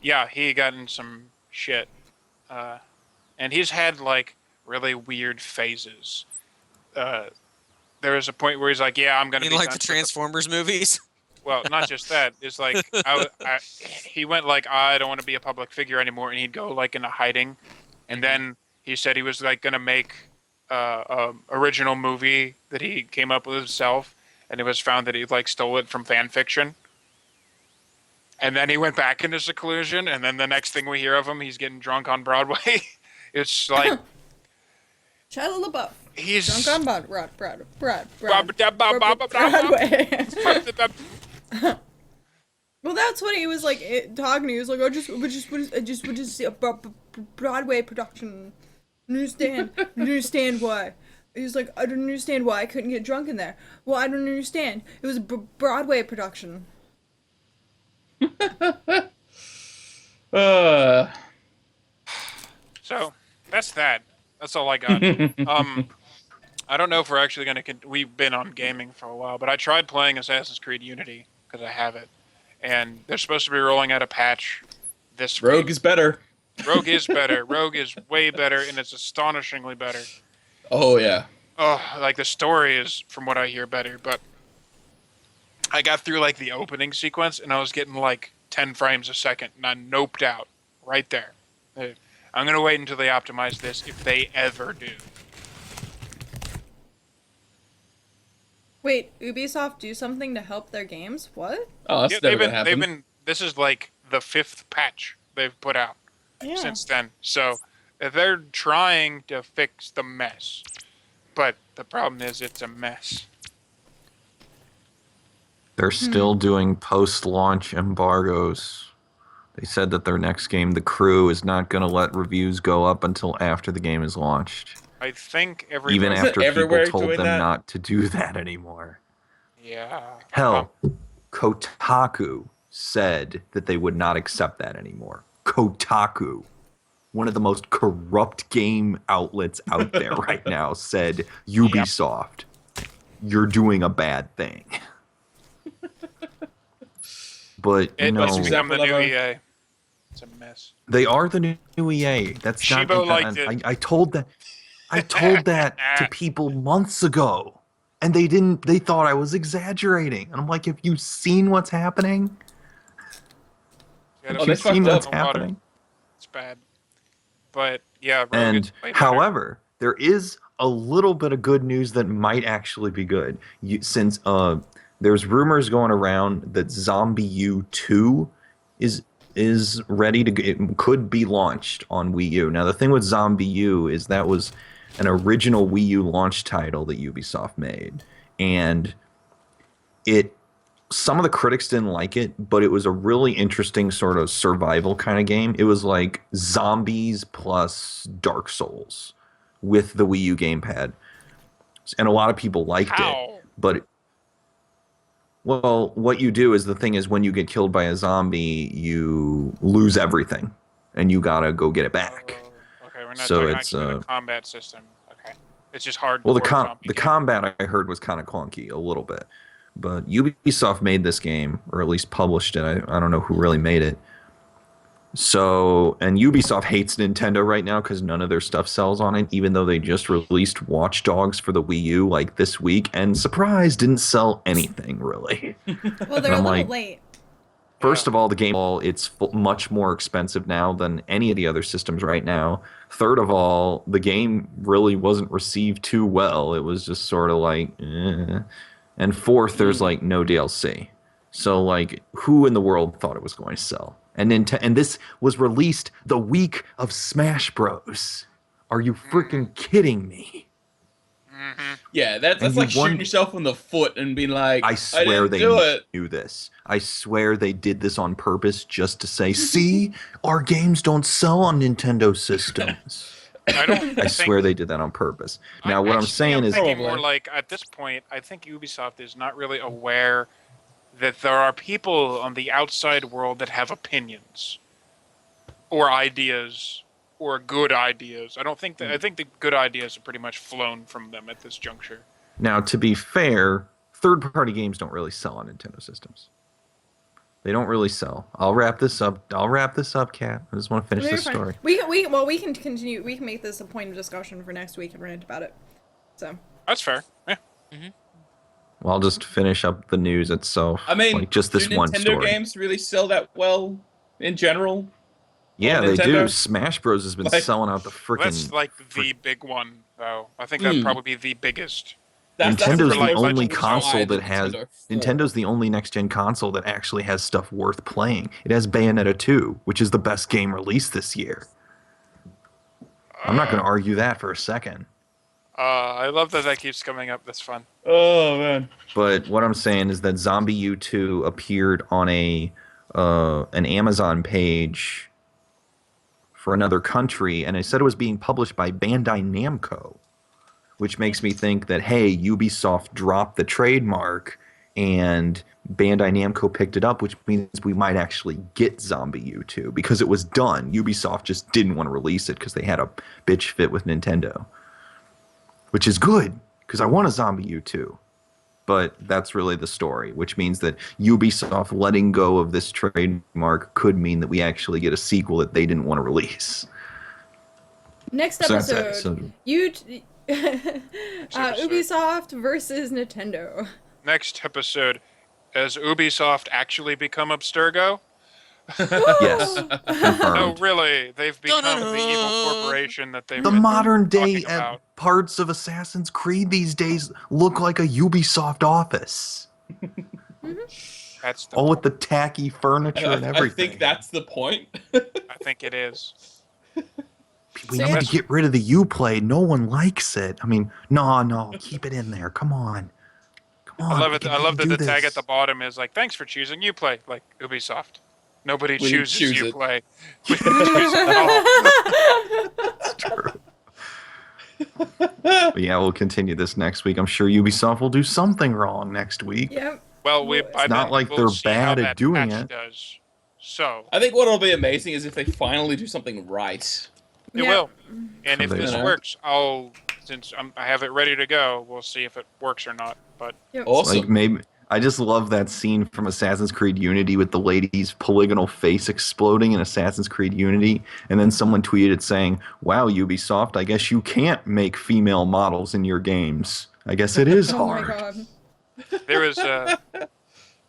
yeah, he got in some shit. And he's had, like, really weird phases. There was a point where he's like, yeah, I'm going to You be like done the with Transformers movies? Well, not just that. It's like he went like, I don't want to be a public figure anymore, and he'd go like into hiding, and then he said he was like gonna make a original movie that he came up with himself, and it was found that he like stole it from fan fiction, and then he went back into seclusion, and then the next thing we hear of him, he's getting drunk on Broadway. It's like Shia LaBeouf. he's Drunk on Broadway. Well, that's what he was like talking. He was like, "I just see a Broadway production. Understand why?" He was like, "I don't understand why I couldn't get drunk in there." Well, I don't understand. It was a Broadway production. So that's that. That's all I got. I don't know if we're actually gonna. We've been on gaming for a while, but I tried playing Assassin's Creed Unity because I have it, and they're supposed to be rolling out a patch this Rogue week. is better. Rogue is better. Rogue is way better, and it's astonishingly better. Oh yeah. Oh, like the story is, from what I hear, better. But I got through like the opening sequence, and I was getting like 10 frames a second, and I noped out right there. I'm gonna wait until they optimize this, if they ever do. Wait, Ubisoft do something to help their games? What? Oh, that's Yeah, never gonna happen. This is like the 5th patch they've put out Yeah. since then. So they're trying to fix the mess, but the problem is it's a mess. They're still doing post-launch embargoes. They said that their next game, The Crew, is not going to let reviews go up until after the game is launched. I think every Even Is it after everywhere people told doing them that? not to do that anymore. yeah. Hell, Kotaku said that they would not accept that anymore. Kotaku, one of the most corrupt game outlets out there right now, said, Ubisoft, you're doing a bad thing. But, you It know, must become the new Example of EA. It's a mess. they are the new EA. That's Shibo not. liked it. I told that. I told that to people months ago, and they didn't. They thought I was exaggerating. And I'm like, have you seen what's happening? Yeah, Oh, Have they you fucked seen up. what's Water. happening? It's bad. But yeah, Rogue And is way better. however, there is a little bit of good news that might actually be good. Since there's rumors going around that Zombie U 2 is ready to it could be launched on Wii U. Now the thing with Zombie U is that was an original Wii U launch title that Ubisoft made, and some of the critics didn't like it, but it was a really interesting sort of survival kind of game. It was like zombies plus Dark Souls with the Wii U gamepad. And a lot of people liked How? it. But well, what you do is the thing is when you get killed by a zombie, you lose everything and you got to go get it back. Oh, okay, we're not So talking it's, actually the combat system. Okay, it's just hard. Well, the combat I heard was kind of clunky a little bit, but Ubisoft made this game, or at least published it. I don't know who really made it. So, and Ubisoft hates Nintendo right now because none of their stuff sells on it, even though they just released Watch Dogs for the Wii U like this week, and surprise, didn't sell anything really. Well, they're I'm a little like, late. First of all, the game, it's much more expensive now than any of the other systems right now. Third of all, the game really wasn't received too well. It was just sort of like, eh. And fourth, there's like no DLC. So like, who in the world thought it was going to sell? And this was released the week of Smash Bros. Are you freaking kidding me? Yeah, that's And like you won- shooting yourself in the foot and being like, I swear didn't they do it. knew this. I swear they did this on purpose just to say, see, our games don't sell on Nintendo systems. I don't. I think, swear they did that on purpose. Now, what I'm actually, saying is, thinking Probably. more like at this point, I think Ubisoft is not really aware that there are people on the outside world that have opinions or ideas or good ideas. I don't think that. I think the good ideas are pretty much flown from them at this juncture. now to be fair, third-party games don't really sell on Nintendo systems. They don't really sell. I'll wrap this up, Kat. I just want to finish Very this fine. story. We can continue. We can make this a point of discussion for next week and rant about it. So That's fair. Yeah. Well, I'll just finish up the news itself. I mean, like just this do one Nintendo story. games really sell that well in general? Yeah, on they do. Nintendo? Smash Bros has been Like- selling out the freaking. That's like the big one, though. I think that'd probably be the biggest. That's Nintendo's for, like, the only budget console wise, that has. Nintendo 4. Nintendo's the only next gen console that actually has stuff worth playing. It has Bayonetta 2, which is the best game released this year. I'm not going to argue that for a second. I love that keeps coming up. That's fun. Oh man. But what I'm saying is that Zombie U2 appeared on an Amazon page for another country, and it said it was being published by Bandai Namco, which makes me think that, hey, Ubisoft dropped the trademark and Bandai Namco picked it up, which means we might actually get Zombie U2 because it was done. Ubisoft just didn't want to release it because they had a bitch fit with Nintendo, which is good because I want a Zombie U2. But that's really the story, which means that Ubisoft letting go of this trademark could mean that we actually get a sequel that they didn't want to release. next So that's episode, it. Ubisoft versus Nintendo. Next episode, has Ubisoft actually become Abstergo? Yes, No, confirmed. really, they've become the evil Dun-dun-dun. corporation that they've The been modern day talking about. parts of Assassin's Creed these days look like a Ubisoft office. That's the All with the tacky furniture and I everything. think that's the point. I think it is. We So need yeah. to get rid of the Uplay. No one likes it. I mean, no, keep it in there. Come on. Come on. I love we it. can I love that do the tag this. at the bottom is like, "Thanks for choosing Uplay." Like Ubisoft. Nobody We didn't chooses choose it. Uplay. We didn't choose it at all. It's true. But yeah, we'll continue this next week. I'm sure Ubisoft will do something wrong next week. Yep. Well, It's not like we'll they're see how bad at that doing patch it. Does. So I think what'll be amazing is if they finally do something right. it Yeah. will. And if Someday this they'll. works, since I have it ready to go, we'll see if it works or not. But Yep. Awesome. Like maybe I just love that scene from Assassin's Creed Unity with the lady's polygonal face exploding in Assassin's Creed Unity, and then someone tweeted saying, "Wow, Ubisoft, I guess you can't make female models in your games. I guess it is Oh my hard." god. there was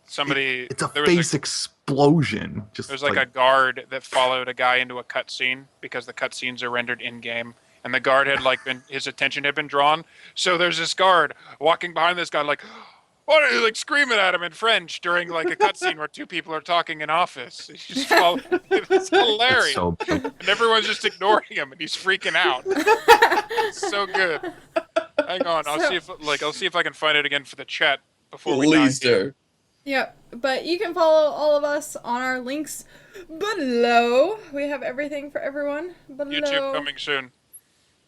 somebody. It's a there was face explosion. Just There's like a guard that followed a guy into a cutscene because the cutscenes are rendered in game, and the guard had his attention had been drawn. So there's this guard walking behind this guy like, what are you like screaming at him in French during like a cutscene where two people are talking in office? It's just it's hilarious, It's so and everyone's just ignoring him, and he's freaking out. It's so good. Hang on, I'll see if I can find it again for the chat before we Please die here. do. Yep. But you can follow all of us on our links below. We have everything for everyone below. YouTube coming soon.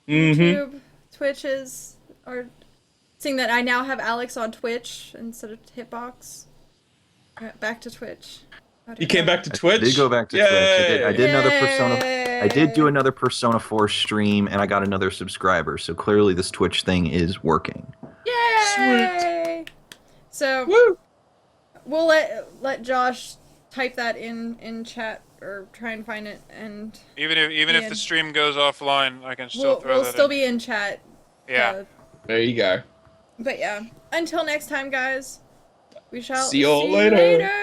Mm-hmm. YouTube, Twitches, or seeing that I now have Alex on Twitch instead of Hitbox. Alright, back to Twitch. How'd You it came go? back to Twitch? I did go back to Twitch. I did another Persona. I did do Yay! another Persona 4 stream, and I got another subscriber. So clearly, this Twitch thing is working. Yay! So Woo! we'll let Josh type that in chat or try and find it, and Even if Yeah. the stream goes offline, I can still throw we'll that still in. be in chat. Yeah. There you go. But yeah, until next time, guys. We shall See y'all later.